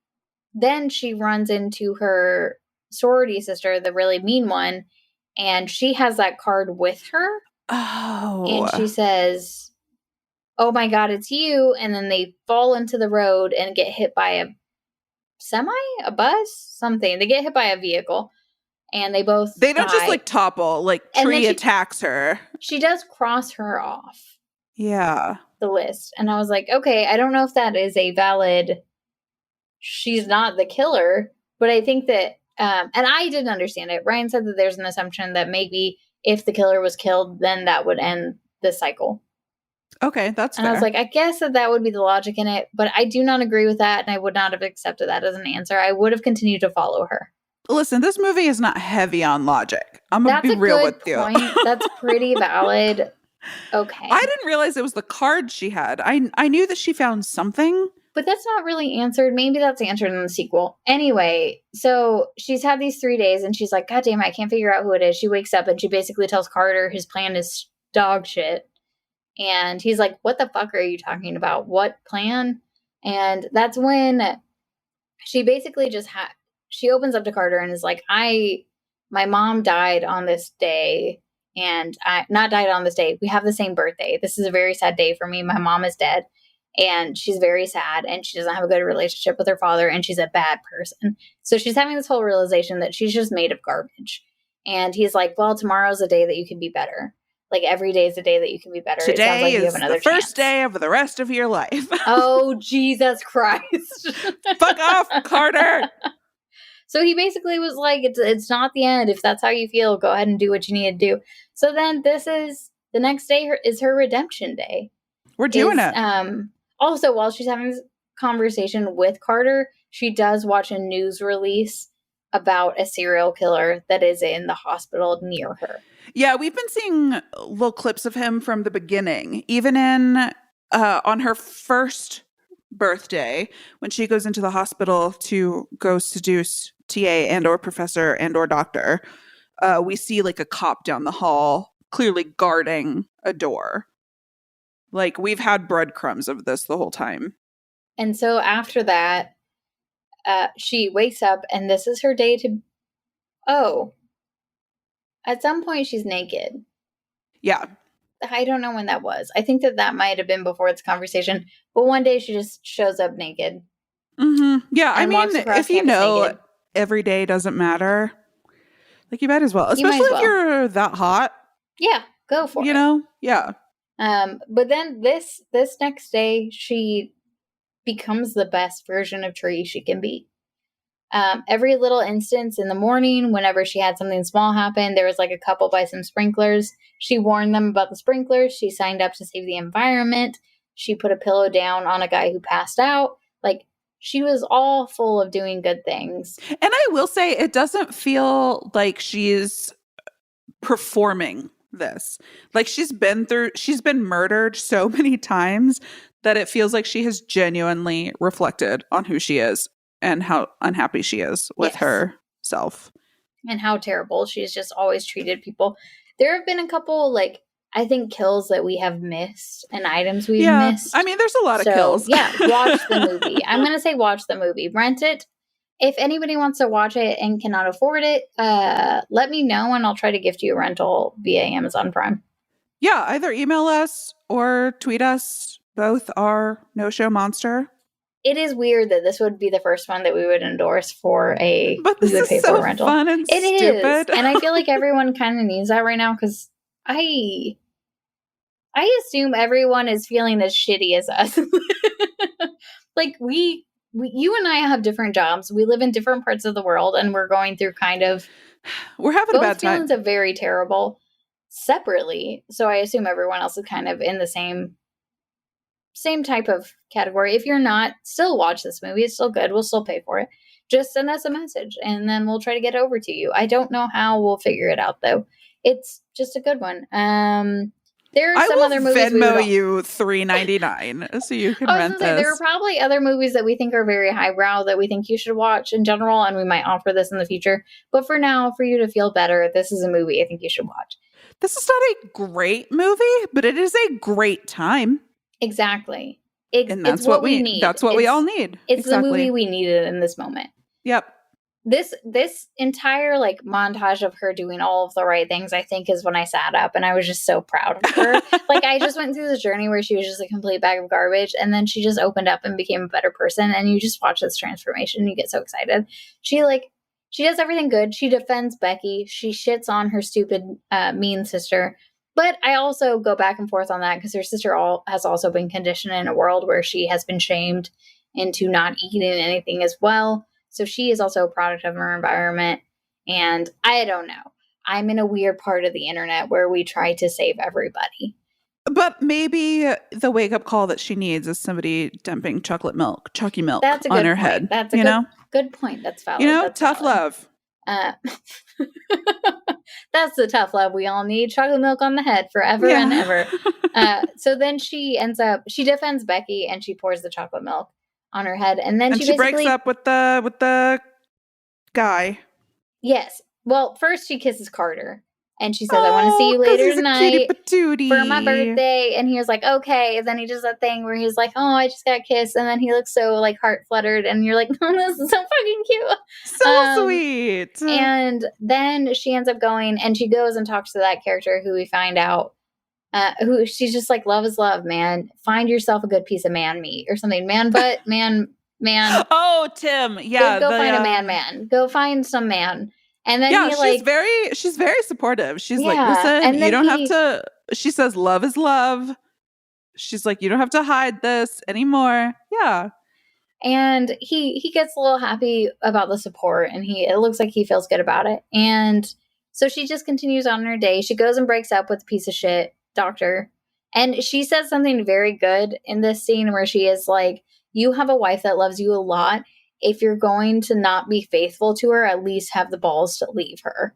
then she runs into her sorority sister, the really mean one, and she has that card with her. Oh. And she says, "Oh my God, it's you." And then they fall into the road and get hit by a bus, something. They get hit by a vehicle, and they don't just like topple, like Tree attacks her. She does cross her off. Yeah. The list. And I was like, okay, I don't know if that is a valid, she's not the killer, but I think that, and I didn't understand it. Ryan said that there's an assumption that maybe if the killer was killed, then that would end the cycle. Okay, that's fair. And I was like, I guess that would be the logic in it, but I do not agree with that, and I would not have accepted that as an answer. I would have continued to follow her. Listen, this movie is not heavy on logic. I'm going to be real with you. That's pretty valid. Okay. I didn't realize it was the card she had. I knew that she found something. But that's not really answered. Maybe that's answered in the sequel. Anyway, so she's had these 3 days and she's like, God damn it, I can't figure out who it is. She wakes up and she basically tells Carter his plan is dog shit. And he's like, what the fuck are you talking about? What plan? And that's when she basically just she opens up to Carter and is like, my mom died on this day. And not died on this day. We have the same birthday. This is a very sad day for me. My mom is dead and she's very sad and she doesn't have a good relationship with her father and she's a bad person. So she's having this whole realization that she's just made of garbage. And he's like, well, tomorrow's a day that you can be better. Like every day is a day that you can be better. Today like is the first day of the rest of your life. Oh, Jesus Christ. Fuck off, Carter. So he basically was like, it's not the end. If that's how you feel, go ahead and do what you need to do. So then the next day is her redemption day. We're doing it. Also, while she's having this conversation with Carter, she does watch a news release about a serial killer that is in the hospital near her. Yeah, we've been seeing little clips of him from the beginning. Even in on her first birthday, when she goes into the hospital to go seduce TA and or professor and or doctor, we see like a cop down the hall clearly guarding a door. Like we've had breadcrumbs of this the whole time. And so after that, she wakes up and this is her day to, at some point she's naked. Yeah. I don't know when that was. I think that might have been before this conversation, but one day she just shows up naked. Mm-hmm. Yeah, I mean, if you know naked. Every day doesn't matter, like you might as well, especially if you're that hot. Yeah, go for it. You know, yeah. But then this next day, she becomes the best version of Tree she can be. Every little instance in the morning, whenever she had something small happen, there was like a couple by some sprinklers. She warned them about the sprinklers. She signed up to save the environment. She put a pillow down on a guy who passed out. Like, she was all full of doing good things. And I will say, it doesn't feel like she's performing this. Like, she's been murdered so many times that it feels like she has genuinely reflected on who she is and how unhappy she is with herself. And how terrible she's just always treated people. There have been a couple, like, I think kills that we have missed and items we've missed. I mean, there's a lot of kills. Yeah, watch the movie. I'm going to say watch the movie. Rent it. if anybody wants to watch it and cannot afford it, let me know and I'll try to gift you a rental via Amazon Prime. Yeah, either email us or tweet us. Both are No Show Monster. It is weird that this would be the first one that we would endorse for But this is so fun and stupid. And I feel like everyone kind of needs that right now because I assume everyone is feeling as shitty as us. Like you and I have different jobs. We live in different parts of the world and we're going through kind of we're having a bad time. Both feelings of very terrible separately. So I assume everyone else is kind of in the same type of category. If you're not, still watch this movie. It's still good. We'll still pay for it. Just send us a message and then we'll try to get it over to you. I don't know how we'll figure it out though. It's just a good one. There are some other movies. Venmo you $3.99 so you can rent this. There are probably other movies that we think are very highbrow that we think you should watch in general, and we might offer this in the future. But for now, for you to feel better, this is a movie I think you should watch. This is not a great movie, but it is a great time. Exactly. And that's what we need. That's what we all need. It's the movie we needed in this moment. Yep. This entire like montage of her doing all of the right things, I think, is when I sat up and I was just so proud of her. Like I just went through this journey where she was just a complete bag of garbage, and then she just opened up and became a better person, and you just watch this transformation and you get so excited. She does everything good. She defends Becky. She shits on her stupid mean sister. But I also go back and forth on that because her sister has also been conditioned in a world where she has been shamed into not eating anything as well. So she is also a product of her environment. And I don't know. I'm in a weird part of the internet where we try to save everybody. But maybe the wake-up call that she needs is somebody dumping chucky milk on her head. That's a good point. That's valid. That's tough valid. Love. That's the tough love we all need. Chocolate milk on the head forever and ever. So then she defends Becky and she pours the chocolate milk on her head, and then she breaks up with the guy. Yes. Well, first she kisses Carter and she says, I want to see you later tonight for my birthday. And he was like, okay. And then he does that thing where he's like, oh, I just got kissed. And then he looks so like heart fluttered and you're like, oh, this is so fucking cute. So sweet. And then she ends up going and she goes and talks to that character who we find out who she's just like, love is love, man. Find yourself a good piece of man meat or something. Man butt, man. Oh, Tim. Yeah. Go find a man. Go find some man. And then she's very supportive. She's like, listen, you don't have to. She says, love is love. She's like, you don't have to hide this anymore. Yeah. And he gets a little happy about the support, and it looks like he feels good about it. And so she just continues on her day. She goes and breaks up with a piece of shit doctor. And she says something very good in this scene where she is like, you have a wife that loves you a lot. If you're going to not be faithful to her, at least have the balls to leave her.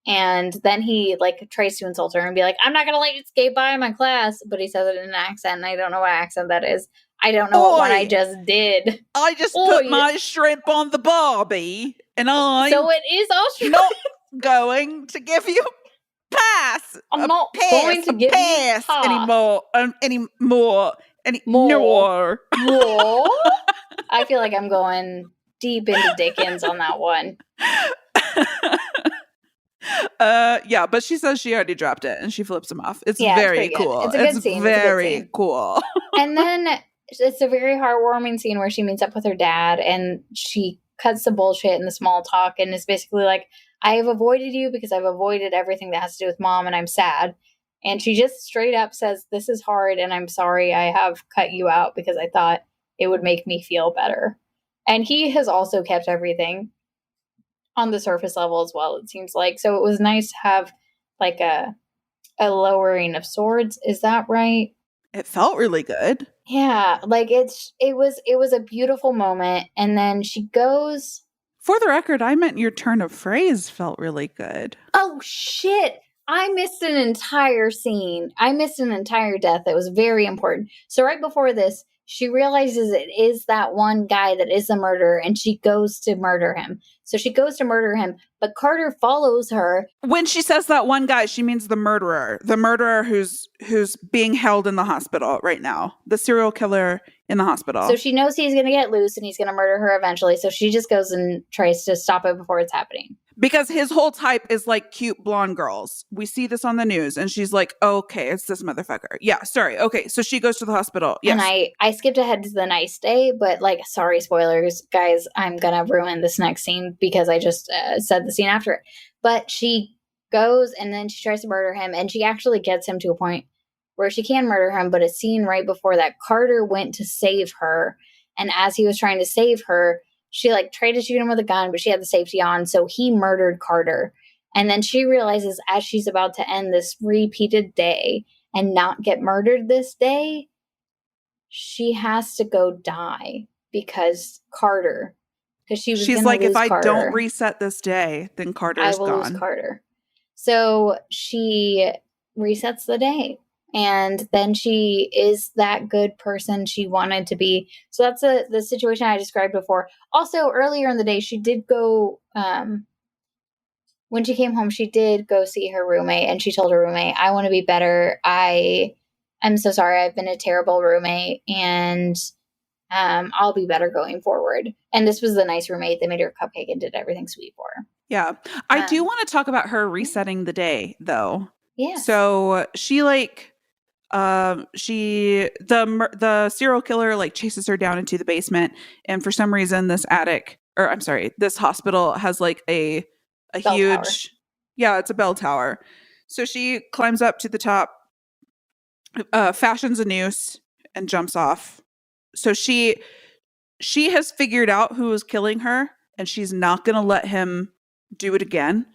And then he like tries to insult her and be like, I'm not going to let you skate by my class. But he says it in an accent, and I don't know what accent that is. I don't know what one I just did. I just put my shrimp on the barbie, and so it is Australian. Not going to give you pass. I'm not going to give you pass anymore. More. I feel like I'm going deep into Dickens on that one. Yeah, but she says she already dropped it and she flips him off. It's very cool. It's a good scene. Very cool. And then it's a very heartwarming scene where she meets up with her dad and she cuts the bullshit and the small talk and is basically like, I have avoided you because I've avoided everything that has to do with mom and I'm sad. And she just straight up says, this is hard and I'm sorry I have cut you out because I thought it would make me feel better. And he has also kept everything on the surface level as well, it seems like. So it was nice to have like a lowering of swords. Is that right? It felt really good. Yeah, like it was a beautiful moment. And then she goes. For the record, I meant your turn of phrase felt really good. Oh shit. I missed an entire scene. I missed an entire death that was very important. So right before this, she realizes it is that one guy that is the murderer, and she goes to murder him. So she goes to murder him, but Carter follows her. When she says that one guy, she means the murderer who's being held in the hospital right now, the serial killer in the hospital. So she knows he's going to get loose and he's going to murder her eventually. So she just goes and tries to stop it before it's happening. Because his whole type is like cute blonde girls. We see this on the news, and she's like, okay, it's this motherfucker. Yeah, sorry. Okay, so she goes to the hospital. Yes. And I skipped ahead to the nice day, but like, sorry, spoilers, guys, I'm going to ruin this next scene because I just said the scene after it. But she goes and then she tries to murder him, and she actually gets him to a point where she can murder him. But a scene right before that, Carter went to save her. And as he was trying to save her, she like tried to shoot him with a gun, but she had the safety on. So he murdered Carter. And then she realizes as she's about to end this repeated day and not get murdered this day, she has to go die because Carter, because she's like, if I Carter, don't reset this day, then Carter's gone. I will lose Carter. So she resets the day. And then she is that good person she wanted to be. So that's the situation I described before. Also, earlier in the day, she did go, when she came home, she did go see her roommate. And she told her roommate, I want to be better. I'm so sorry. I've been a terrible roommate. And I'll be better going forward. And this was the nice roommate. They made her a cupcake and did everything sweet for her. Yeah. I do want to talk about her resetting the day, though. Yeah. So she like... the serial killer like chases her down into the basement, and for some reason this hospital has like a bell huge tower. Yeah, it's a bell tower. So she climbs up to the top, fashions a noose, and jumps off. So she has figured out who is killing her, and she's not gonna let him do it again,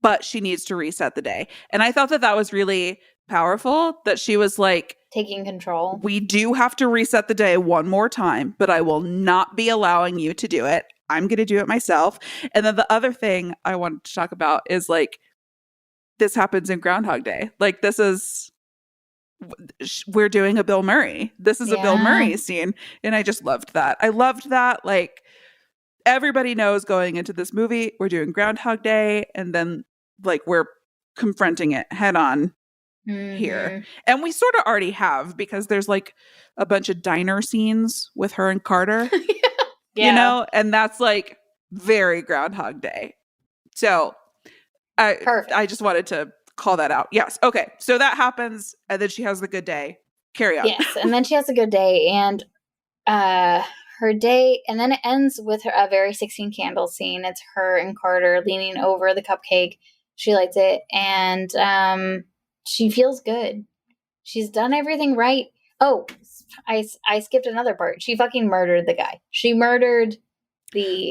but she needs to reset the day. And I thought that was really powerful, that she was like taking control. We do have to reset the day one more time, but I will not be allowing you to do it. I'm going to do it myself. And then the other thing I wanted to talk about is like, this happens in Groundhog Day. Like we're doing a Bill Murray. This is a Bill Murray scene. And I just loved that. I loved that. Like, everybody knows going into this movie, we're doing Groundhog Day. And then like, we're confronting it head on. Here. And we sort of already have, because there's like a bunch of diner scenes with her and Carter, yeah. You know, and that's like very Groundhog Day. So I just wanted to call that out. Yes. Okay. So that happens. And then she has the good day. Carry on. Yes. And then she has a good day, and her day, and then it ends with a very 16 candle scene. It's her and Carter leaning over the cupcake. She lights it, and she feels good. She's done everything right. Oh, I skipped another part. She fucking murdered the guy. She murdered the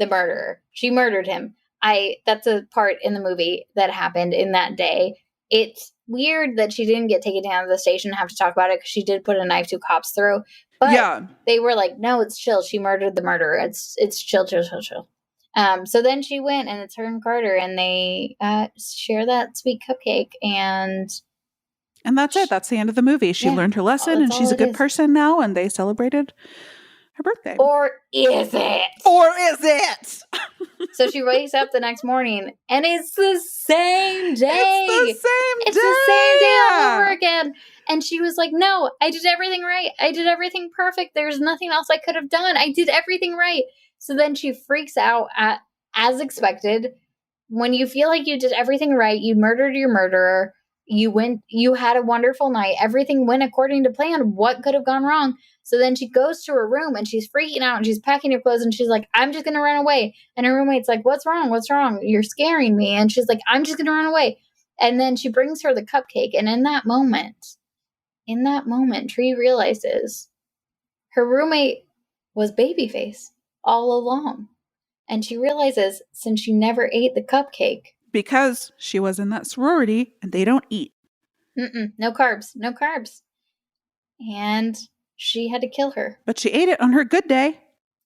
murderer. She murdered him. That's a part in the movie that happened in that day. It's weird that she didn't get taken down to the station and have to talk about it, because she did put a knife to a cop's throat. But they were like, no, it's chill. She murdered the murderer. It's chill. So then she went, and it's her and Carter, and they share that sweet cupcake, and that's it. That's the end of the movie. She learned her lesson, and she's a good person now, and they celebrated her birthday. Or is it? So she wakes up the next morning, and it's the same day. It's the same day all over again. And she was like, no, I did everything right. I did everything perfect. There's nothing else I could have done. I did everything right. So then she freaks out as expected. When you feel like you did everything right, you murdered your murderer, you had a wonderful night, everything went according to plan. What could have gone wrong? So then she goes to her room, and she's freaking out, and she's packing her clothes, and she's like, I'm just going to run away. And her roommate's like, what's wrong? What's wrong? You're scaring me. And she's like, I'm just going to run away. And then she brings her the cupcake. And in that moment, Tree realizes her roommate was Babyface all along. And she realizes, since she never ate the cupcake, because she was in that sorority and they don't eat. No carbs. And she had to kill her. But she ate it on her good day.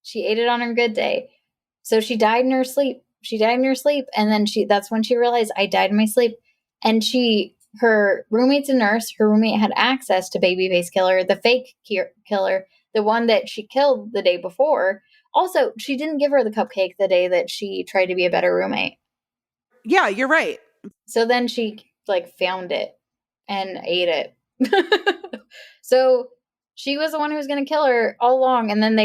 So she died in her sleep. And then that's when she realized, I died in my sleep. And she her roommate's a nurse. Her roommate had access to Babyface Killer, the fake killer, the one that she killed the day before. Also, she didn't give her the cupcake the day that she tried to be a better roommate. Yeah, you're right. So then she like found it and ate it. So she was the one who was going to kill her all along. And then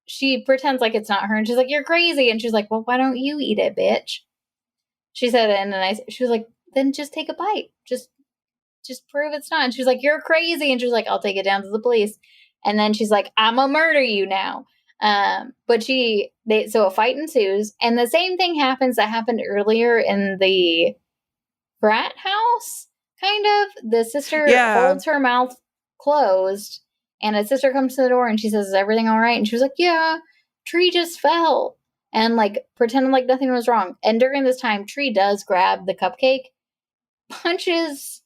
she pretends like it's not her. And she's like, you're crazy. And she's like, well, why don't you eat it, bitch? She said it in a nice, she was like, then just take a bite. Just prove it's not. And she was like, you're crazy. And she was like, I'll take it down to the police. And then she's like, I'm gonna murder you now. But so a fight ensues, and the same thing happens that happened earlier in the frat house. Kind of, the sister holds her mouth closed, and a sister comes to the door, and she says, "Is everything all right?" And she was like, "Yeah, Tree just fell," and like pretending like nothing was wrong. And during this time, Tree does grab the cupcake, punches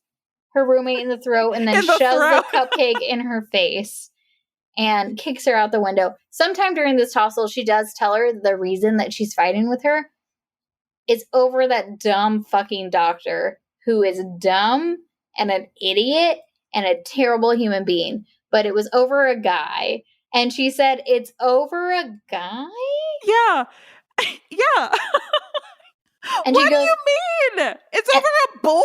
her roommate in the throat, and then shoves the cupcake in her face. And kicks her out the window. Sometime during this tussle, she does tell her the reason that she's fighting with her is over that dumb fucking doctor who is dumb and an idiot and a terrible human being. But it was over a guy. And she said, it's over a guy? Yeah. Yeah. And what do you mean? It's over a boy?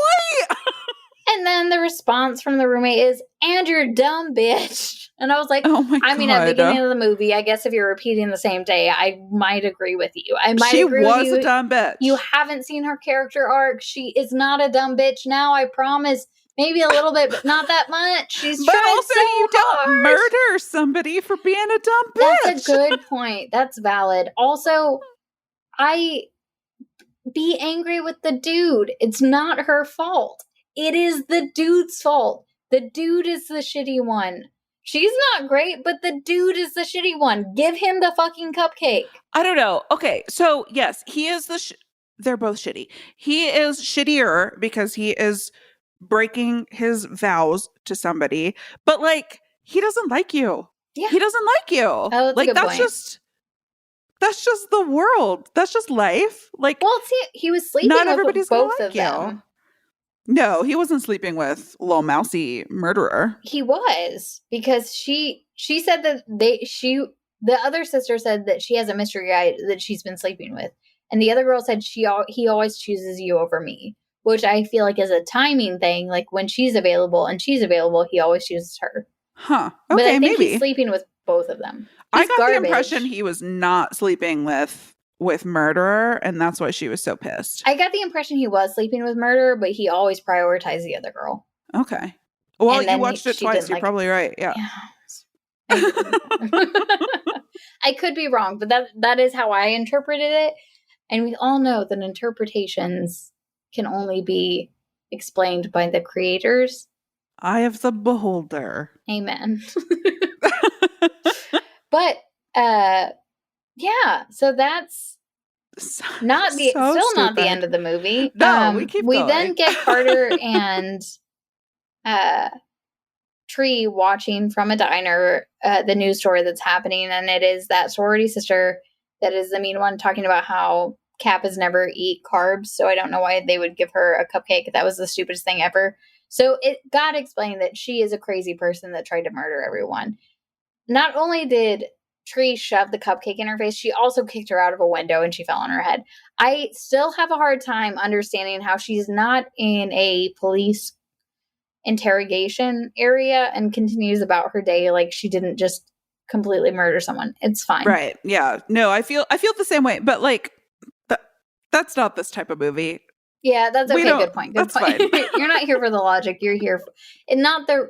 And then the response from the roommate is, and you're dumb, bitch. And I was like, oh my God. I mean, at the beginning of the movie, I guess if you're repeating the same day, I might agree with you. She was a dumb bitch. You haven't seen her character arc. She is not a dumb bitch now, I promise. Maybe a little bit, but not that much. She's but trying also, so you hard. don't murder somebody for being a dumb bitch. That's a good point. That's valid. Also, be angry with the dude. It's not her fault. It is the dude's fault. The dude is the shitty one. She's not great, but the dude is the shitty one. Give him the fucking cupcake. I don't know. Okay, so yes, he is they're both shitty. He is shittier because he is breaking his vows to somebody, but like he doesn't like you. Yeah. He doesn't like you. Oh, that's like a good that's point. that's just the world. That's just life. Like, well, see, he was sleeping not with everybody's both gonna of like them. you. No, he wasn't sleeping with Lil Mousy murderer. He was, because she said that the other sister said that she has a mystery guy that she's been sleeping with, and the other girl said he always chooses you over me, which I feel like is a timing thing. Like when she's available and she's available, he always chooses her. Huh? Okay, but I think maybe he's sleeping with both of them. I got the impression he was not sleeping with murderer, and that's why she was so pissed. I got the impression he was sleeping with murderer, but he always prioritized the other girl. Okay. Well, you watched it twice. You're probably right. Yeah. I could be wrong, but that is how I interpreted it. And we all know that interpretations can only be explained by the creators. Eye of the beholder. Amen. But yeah, so that's not the not the end of the movie. No, we keep going. We then get Carter and Tree watching from a diner the news story that's happening, and it is that sorority sister that is the mean one talking about how Kappas never eat carbs, so I don't know why they would give her a cupcake. That was the stupidest thing ever. So it got explained that she is a crazy person that tried to murder everyone. Not only did Tree shove the cupcake in her face, she also kicked her out of a window and she fell on her head. I still have a hard time understanding how she's not in a police interrogation area and continues about her day like she didn't just completely murder someone. It's fine. Right. Yeah. No, I feel the same way, but like that's not this type of movie. Yeah, that's okay. Good point. Good point. Fine. You're not here for the logic. You're here for, and not the.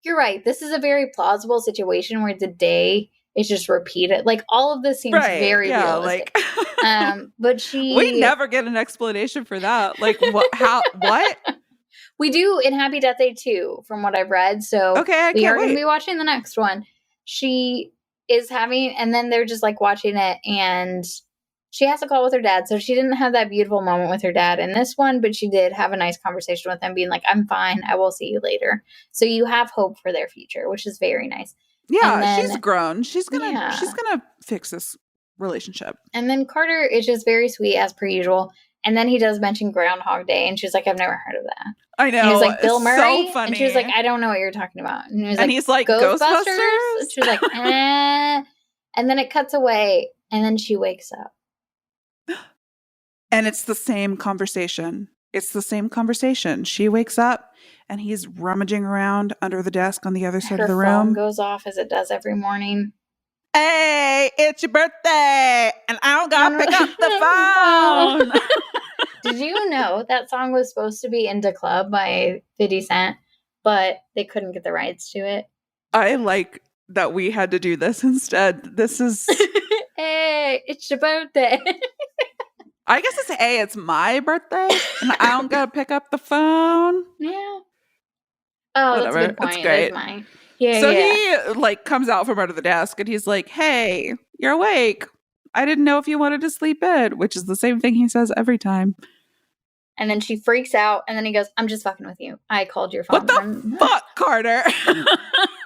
You're right. This is a very plausible situation where the day is just repeated. Like all of this seems very realistic. Like, but we never get an explanation for that. Like what? How? What? We do in Happy Death Day 2, from what I've read. So okay, we are going to be watching the next one. She is having, and then they're just like watching it, and she has a call with her dad. So she didn't have that beautiful moment with her dad in this one, but she did have a nice conversation with him, being like, "I'm fine. I will see you later." So you have hope for their future, which is very nice. Yeah, then, she's grown. She's gonna fix this relationship. And then Carter is just very sweet as per usual. And then he does mention Groundhog Day, and she was like, I've never heard of that. I know. And he was like, Bill Murray? So funny. And she was like, I don't know what you're talking about. And he was and like, he's like, Ghostbusters? And she was like, eh. And then it cuts away, and then she wakes up. And it's the same conversation. It's the same conversation. She wakes up, and he's rummaging around under the desk on the other side of the room. Her phone goes off as it does every morning. Hey, it's your birthday, and I don't gotta pick up the phone. Did you know that song was supposed to be Into Club by 50 Cent, but they couldn't get the rights to it? I like that we had to do this instead. This is... Hey, it's your birthday. I guess it's, hey, it's my birthday, and I don't gotta pick up the phone. Yeah. Oh, Whatever. That's a good point. That's great. That's mine. Yeah, so yeah. he like comes out from under the desk, and he's like, hey, you're awake. I didn't know if you wanted to sleep in, which is the same thing he says every time. And then she freaks out, and then he goes, I'm just fucking with you. I called your phone. What the fuck, Carter?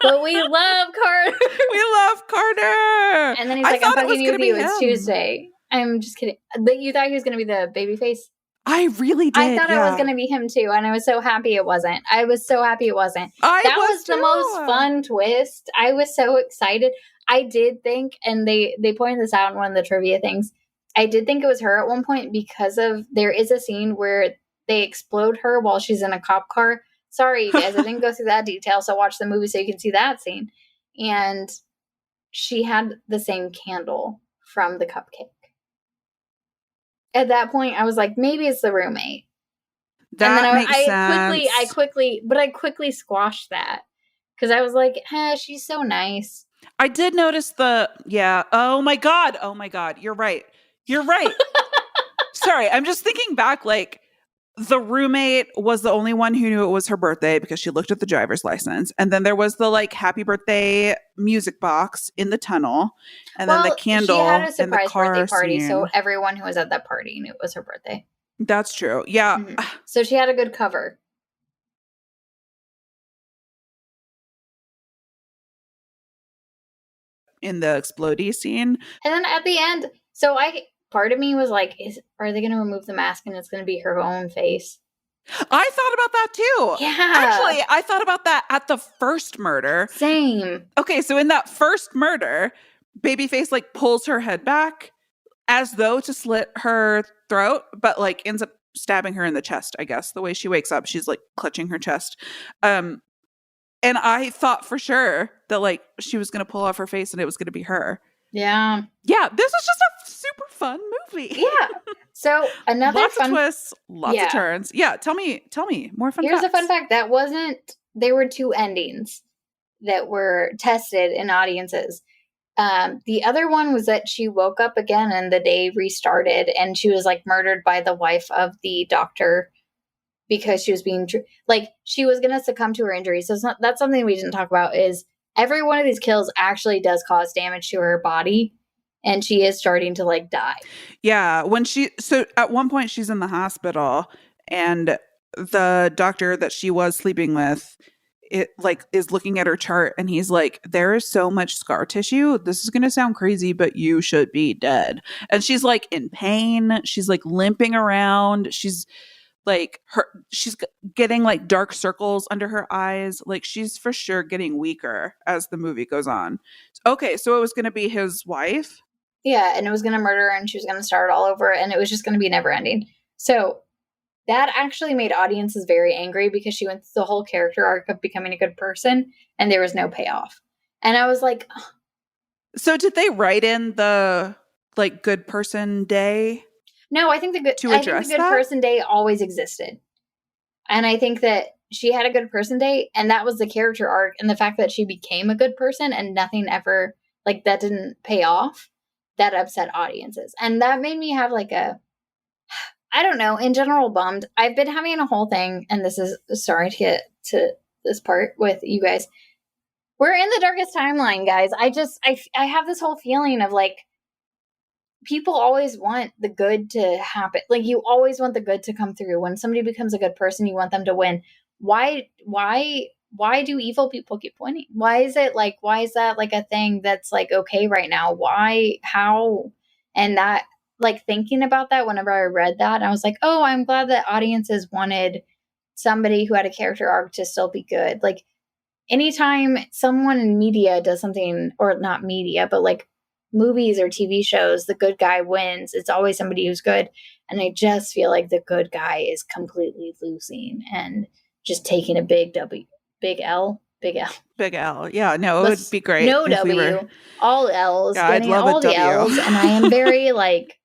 But we love Carter. We love Carter. And then he's like, I'm fucking with you. It's Tuesday. I'm just kidding. You thought he was going to be the baby face? I really did. I thought it was going to be him too, and I was so happy it wasn't. That was the most fun twist. I was so excited. I did think, and they pointed this out in one of the trivia things, I did think it was her at one point because there is a scene where they explode her while she's in a cop car. Sorry, you guys, I didn't go through that detail, so watch the movie so you can see that scene. And she had the same candle from the cupcake. At that point, I was like, maybe it's the roommate. Makes sense. I quickly squashed that because I was like, she's so nice. I did notice oh my God. You're right. Sorry, I'm just thinking back, like, the roommate was the only one who knew it was her birthday because she looked at the driver's license. And then there was the, like, happy birthday music box in the tunnel. And then the candle she had a surprise in the car birthday party, scene. so everyone who was at that party knew it was her birthday. That's true. Yeah. Mm-hmm. So she had a good cover. In the explodey scene. And then at the end, part of me was like, are they going to remove the mask and it's going to be her own face? I thought about that too. Yeah. Actually, I thought about that at the first murder. Same. Okay, so in that first murder, Babyface like pulls her head back as though to slit her throat, but like ends up stabbing her in the chest, I guess. The way she wakes up, she's like clutching her chest. And I thought for sure that like she was going to pull off her face and it was going to be her. Yeah. Yeah, this was just a super fun movie. Yeah. So another lots of twists, lots of turns. Yeah, tell me more fun Here's facts. a fun fact. There were 2 endings that were tested in audiences. The other one was that she woke up again and the day restarted and she was like murdered by the wife of the doctor because she was she was going to succumb to her injuries. So that's something we didn't talk about is every one of these kills actually does cause damage to her body. And she is starting to like die. Yeah. So at one point she's in the hospital and the doctor that she was sleeping with is looking at her chart and he's like, there is so much scar tissue. This is going to sound crazy, but you should be dead. And she's like in pain. She's like limping around. She's like she's getting like dark circles under her eyes. Like she's for sure getting weaker as the movie goes on. Okay. So it was going to be his wife. Yeah, and it was going to murder her and she was going to start all over and it was just going to be never ending. So that actually made audiences very angry because she went through the whole character arc of becoming a good person and there was no payoff. And I was like... Ugh. So did they write in the like good person day? No, I think the good person day always existed. And I think that she had a good person day and that was the character arc and the fact that she became a good person and nothing ever, like that didn't pay off. That upset audiences. And that made me have like I don't know, in general bummed. I've been having a whole thing, and this is, sorry to get to this part with you guys. We're in the darkest timeline, guys. I have this whole feeling of like, people always want the good to happen. Like you always want the good to come through. When somebody becomes a good person, you want them to win. Why do evil people keep winning? Why is that like a thing that's like okay right now? Why? How? And that like thinking about that whenever I read that. And I was like, oh, I'm glad that audiences wanted somebody who had a character arc to still be good. Like anytime someone in media does something, or not media, but like movies or TV shows, the good guy wins. It's always somebody who's good. And I just feel like the good guy is completely losing and just taking a big W, big L, big L. Big L. Yeah, no, it would be great. No if we W, were- all L's, Yeah, I'd getting love a all the W. L's. And I am very like,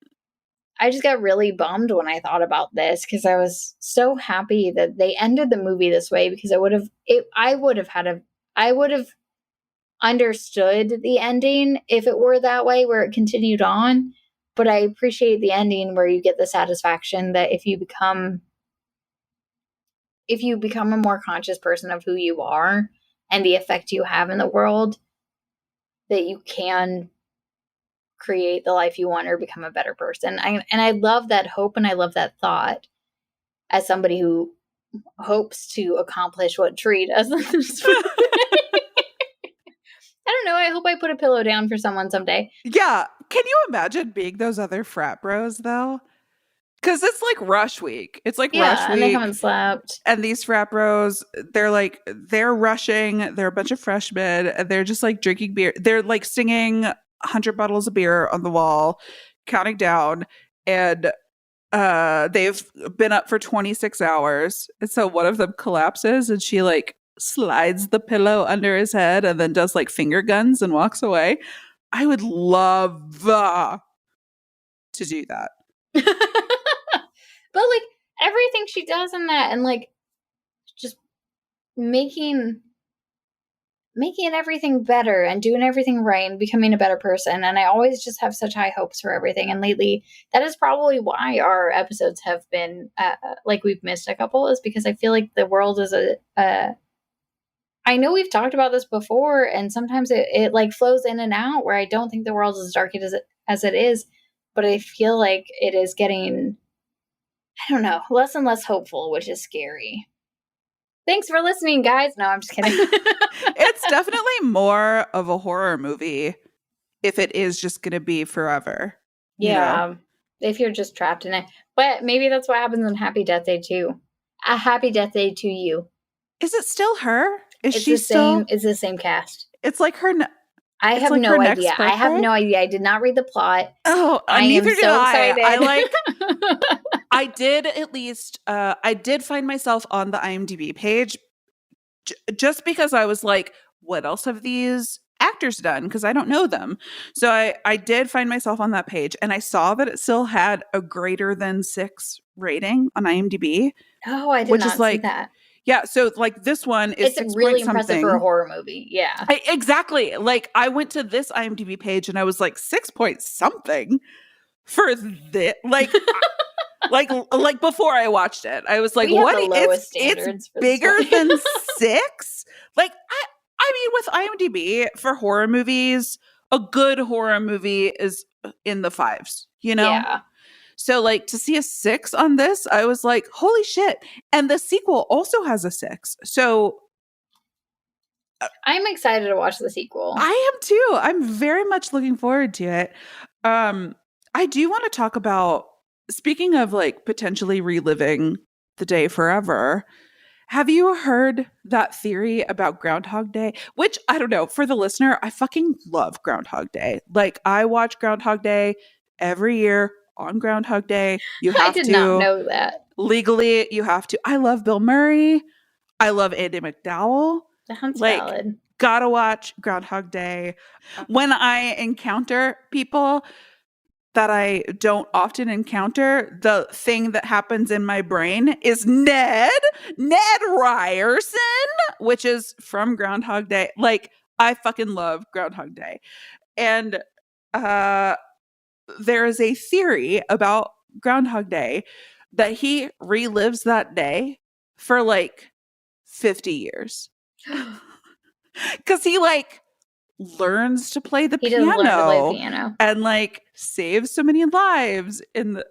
I just got really bummed when I thought about this because I was so happy that they ended the movie this way, because I would have understood the ending if it were that way, where it continued on. But I appreciate the ending where you get the satisfaction that if you become a more conscious person of who you are and the effect you have in the world, that you can create the life you want or become a better person. I love that hope, and I love that thought as somebody who hopes to accomplish what Tree does. I don't know. I hope I put a pillow down for someone someday. Yeah. Can you imagine being those other frat bros though? Because it's like rush week. It's like rush week. And they haven't slept. And these frat bros, they're rushing. They're a bunch of freshmen. And they're just like drinking beer. They're like singing 100 bottles of beer on the wall, counting down. And they've been up for 26 hours. And so one of them collapses and she like slides the pillow under his head and then does like finger guns and walks away. I would love to do that. But like everything she does in that, and like just making everything better and doing everything right and becoming a better person. And I always just have such high hopes for everything. And lately, that is probably why our episodes have been like we've missed a couple, is because I feel like the world is I know we've talked about this before, and sometimes it like flows in and out, where I don't think the world is as dark as it is, but I feel like it is getting, I don't know, less and less hopeful, which is scary. Thanks for listening, guys. No, I'm just kidding. It's definitely more of a horror movie if it is just going to be forever. Yeah, you know? if you're just trapped in it. But maybe that's what happens in Happy Death Day too. A Happy Death Day to you. Is it still her? Is It's she still? It's the same cast. It's like her. I have like no her next idea. I have birthday? no idea. I did not read the plot. Oh, I neither am did so I. excited. I like. I did at least. I did find myself on the IMDb page, just because I was like, "What else have these actors done?" Because I don't know them. So I did find myself on that page, and I saw that it still had a greater than 6 rating on IMDb. Oh, I did Which not is like, see that. Yeah, so like this one is It's 6 really point impressive something. for a horror movie. Yeah. Exactly. Like I went to this IMDb page and I was like 6 point something for this. Like before I watched it, I was like, We have "What? the lowest standards It's for this bigger one. than 6." Like I mean, with IMDb for horror movies, a good horror movie is in the 5s. You know. Yeah. So like to see a 6 on this, I was like, holy shit. And the sequel also has a 6. So I'm excited to watch the sequel. I am too. I'm very much looking forward to it. I do want to talk about, speaking of like potentially reliving the day forever, have you heard that theory about Groundhog Day? Which, I don't know, for the listener, I fucking love Groundhog Day. Like I watch Groundhog Day every year. On Groundhog Day, you have to. I did not know that. Legally, you have to. I love Bill Murray. I love Andy McDowell. Sounds Like, valid. gotta watch Groundhog Day. When I encounter people that I don't often encounter, the thing that happens in my brain is Ned Ryerson, which is from Groundhog Day. Like, I fucking love Groundhog Day. And there is a theory about Groundhog Day that he relives that day for like 50 years. Because he like learns to play the He doesn't learn to play the piano piano. and like saves so many lives in the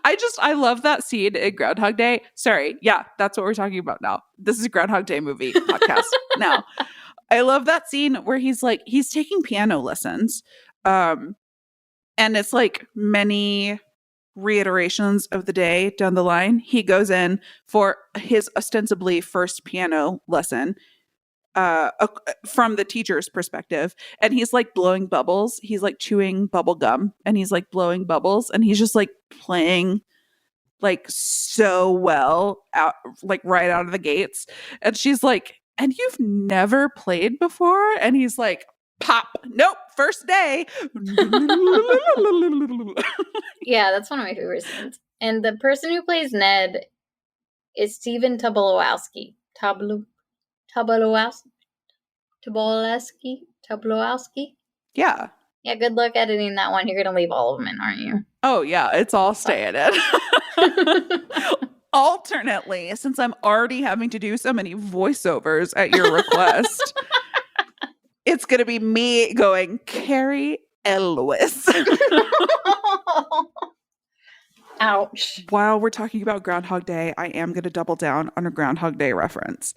I love that scene in Groundhog Day. Sorry, yeah, that's what we're talking about now. This is a Groundhog Day movie podcast now. I love that scene where he's taking piano lessons. and it's like many reiterations of the day down the line. He goes in for his ostensibly first piano lesson from the teacher's perspective, and he's like blowing bubbles. He's like chewing bubble gum, and he's like blowing bubbles, and he's just like playing like so well out, like right out of the gates. And she's like, and you've never played before? And he's like, pop, nope, first day. Yeah, that's one of my favorite scenes. And the person who plays Ned is Stephen Tobolowsky. Tobolowsky. Yeah. Yeah, good luck editing that one. You're going to leave all of them in, aren't you? Oh, yeah, it's all staying in. Alternately, since I'm already having to do so many voiceovers at your request, it's going to be me going, Carrie Elwes. Ouch. While we're talking about Groundhog Day, I am going to double down on a Groundhog Day reference.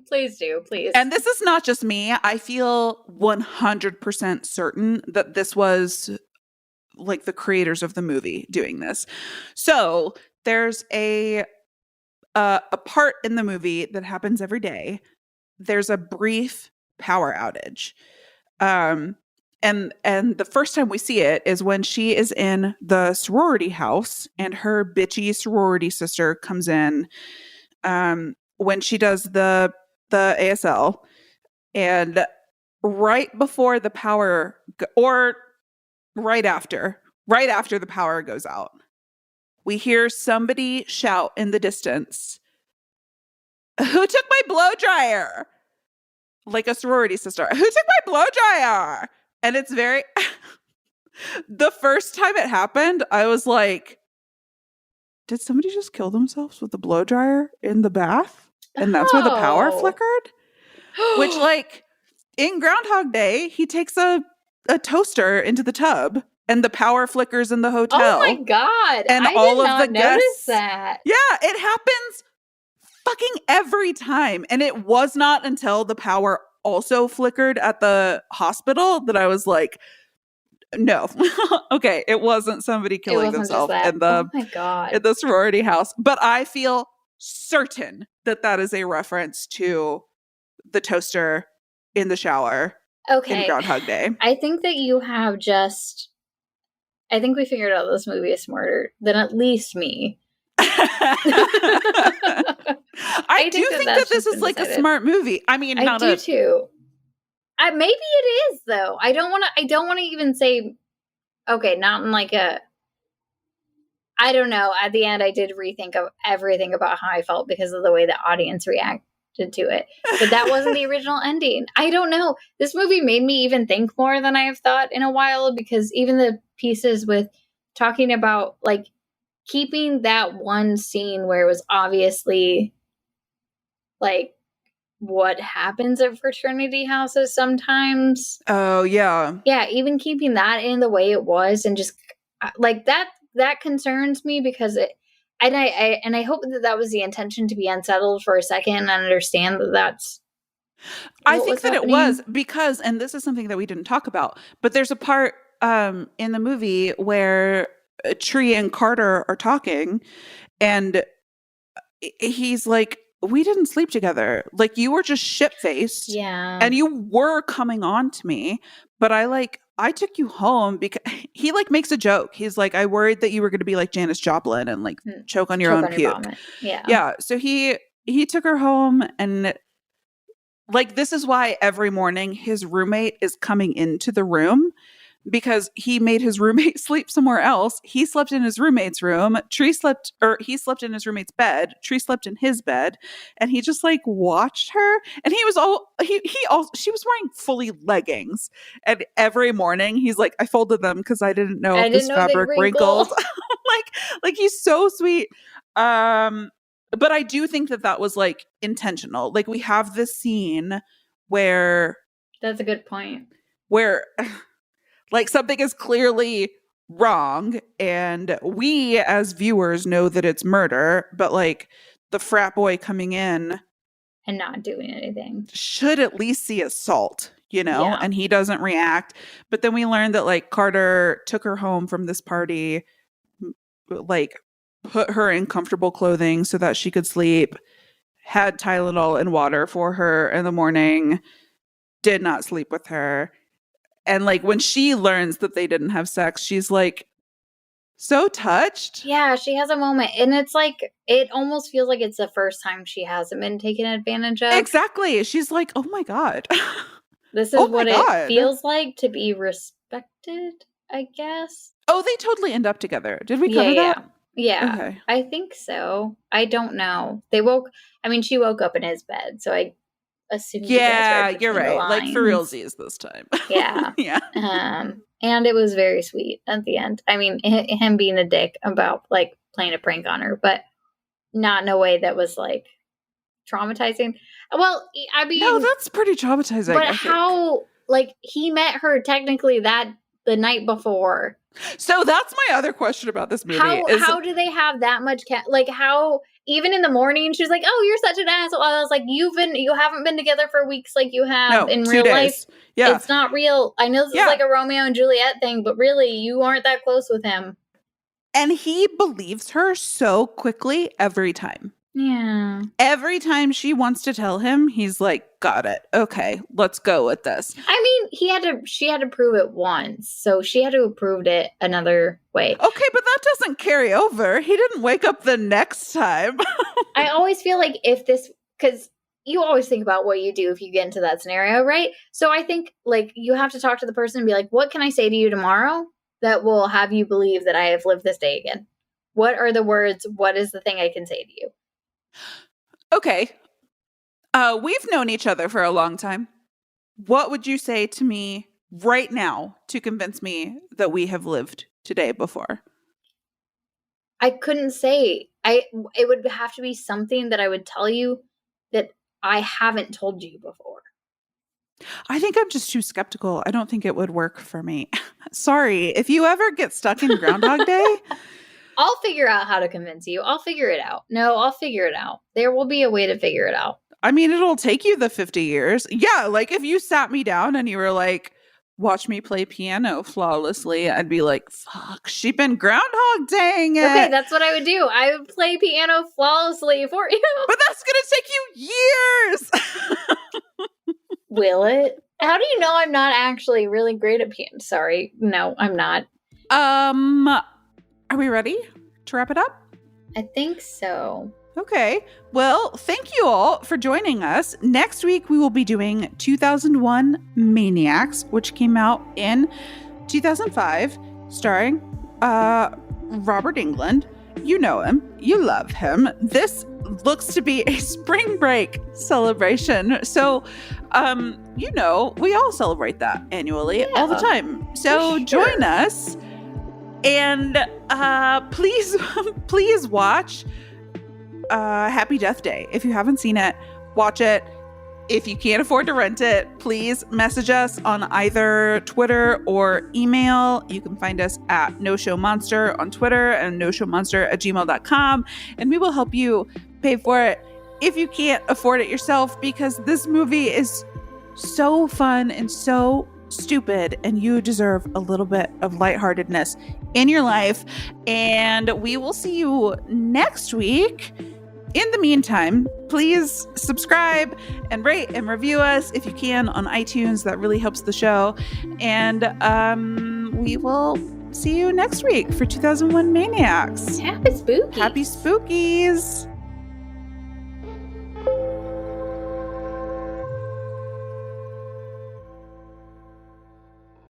Please do, please. And this is not just me. I feel 100% certain that this was like the creators of the movie doing this. So there's a part in the movie that happens every day. There's a brief power outage. And the first time we see it is when she is in the sorority house and her bitchy sorority sister comes in when she does the ASL, and right before the power or right after the power goes out, we hear somebody shout in the distance, "Who took my blow dryer?" Like a sorority sister. "Who took my blow dryer?" And it's very the first time it happened, I was like, did somebody just kill themselves with the blow dryer in the bath? And that's why the power flickered? Which, like, in Groundhog Day, he takes a toaster into the tub and the power flickers in the hotel. Oh my God. And I all did of not the notice guests. that. Yeah, it happens fucking every time. And it was not until the power also flickered at the hospital that I was like, no. Okay, it wasn't somebody killing themselves in oh my God. in the sorority house. But I feel certain that that is a reference to the toaster in the shower in Groundhog Day. I think that you have I think we figured out this movie is smarter than at least me. I do think that this is like a smart movie. I mean, I do too. Maybe it is though. I don't want to even say, okay, not in like a, I don't know. At the end, I did rethink of everything about how I felt because of the way the audience reacted to it. But that wasn't the original ending. I don't know. This movie made me even think more than I have thought in a while, because even the pieces with talking about like keeping that one scene where it was obviously like what happens at fraternity houses sometimes. Oh, yeah. Yeah, even keeping that in the way it was, and just like that concerns me, because I hope that was the intention, to be unsettled for a second and understand that that's I think that happening. It was because, and this is something that we didn't talk about, but there's a part in the movie where Tree and Carter are talking, and he's like, we didn't sleep together. Like, you were just shit-faced. Yeah. And you were coming on to me, but I took you home because he like makes a joke. He's like, I worried that you were going to be like Janis Joplin and like choke on your own puke. Yeah. Yeah. So he took her home, and like, this is why every morning his roommate is coming into the room, because he made his roommate sleep somewhere else. He slept in his roommate's room. He slept in his roommate's bed. Tree slept in his bed, and he just like watched her. And she was wearing fully leggings. And every morning he's like, I folded them because I didn't know if this fabric wrinkled. like he's so sweet. But I do think that was like intentional. Like, we have this scene where, that's a good point, where like something is clearly wrong, and we as viewers know that it's murder, but like the frat boy coming in and not doing anything should at least see assault, you know, Yeah. and he doesn't react. But then we learned that like Carter took her home from this party, like put her in comfortable clothing so that she could sleep, had Tylenol and water for her in the morning, did not sleep with her. And like when she learns that they didn't have sex, she's like so touched. Yeah, she has a moment. And it's like, it almost feels like it's the first time she hasn't been taken advantage of. Exactly. She's like, oh my God. This is Oh my what God. it feels like to be respected, I guess. Oh, they totally end up together. Did we cover that? Yeah. Okay. I think so. I don't know. She woke up in his bed, so I assumed you guys Yeah, read you're between the right. Like for lines. realsies this time. Yeah. Yeah. And it was very sweet at the end. I mean, him being a dick about like playing a prank on her, but not in a way that was like traumatizing. Well, I mean, No, that's pretty traumatizing. but I think. how, like, he met her technically the night before. So that's my other question about this movie. How do they have that much like how even in the morning she's like, oh, you're such an asshole. I was like, you haven't been together for weeks like you have in 2 real days. life. Yeah. It's not real. I know this is like a Romeo and Juliet thing, but really you aren't that close with him. And he believes her so quickly every time. Yeah. Every time she wants to tell him, he's like, got it. Okay, let's go with this. I mean, she had to prove it once, so she had to have proved it another way. Okay, but that doesn't carry over. He didn't wake up the next time. I always feel like because you always think about what you do if you get into that scenario, right? So I think like you have to talk to the person and be like, what can I say to you tomorrow that will have you believe that I have lived this day again? What are the words? What is the thing I can say to you? Okay. We've known each other for a long time. What would you say to me right now to convince me that we have lived today before? I couldn't say. It would have to be something that I would tell you that I haven't told you before. I think I'm just too skeptical. I don't think it would work for me. Sorry. If you ever get stuck in Groundhog Day, I'll figure out how to convince you. I'll figure it out. No, I'll figure it out. There will be a way to figure it out. I mean, it'll take you the 50 years. Yeah, like if you sat me down and you were like, watch me play piano flawlessly, I'd be like, fuck, she been Groundhog Daying it. Okay, that's what I would do. I would play piano flawlessly for you. But that's going to take you years. Will it? How do you know I'm not actually really great at piano? Sorry. No, I'm not. Are we ready to wrap it up? I think so. Okay. Well, thank you all for joining us. Next week, we will be doing 2001 Maniacs, which came out in 2005, starring Robert Englund. You know him. You love him. This looks to be a spring break celebration. So, we all celebrate that annually all the time. So join us. And please watch Happy Death Day. If you haven't seen it, watch it. If you can't afford to rent it, please message us on either Twitter or email. You can find us at No Show Monster on Twitter and noshowmonster@gmail.com, and we will help you pay for it if you can't afford it yourself, because this movie is so fun and so stupid, and you deserve a little bit of lightheartedness in your life. And we will see you next week. In the meantime, please subscribe and rate and review us if you can on iTunes. That really helps the show. And we will see you next week for 2001 Maniacs. Happy spooky. Happy spookies.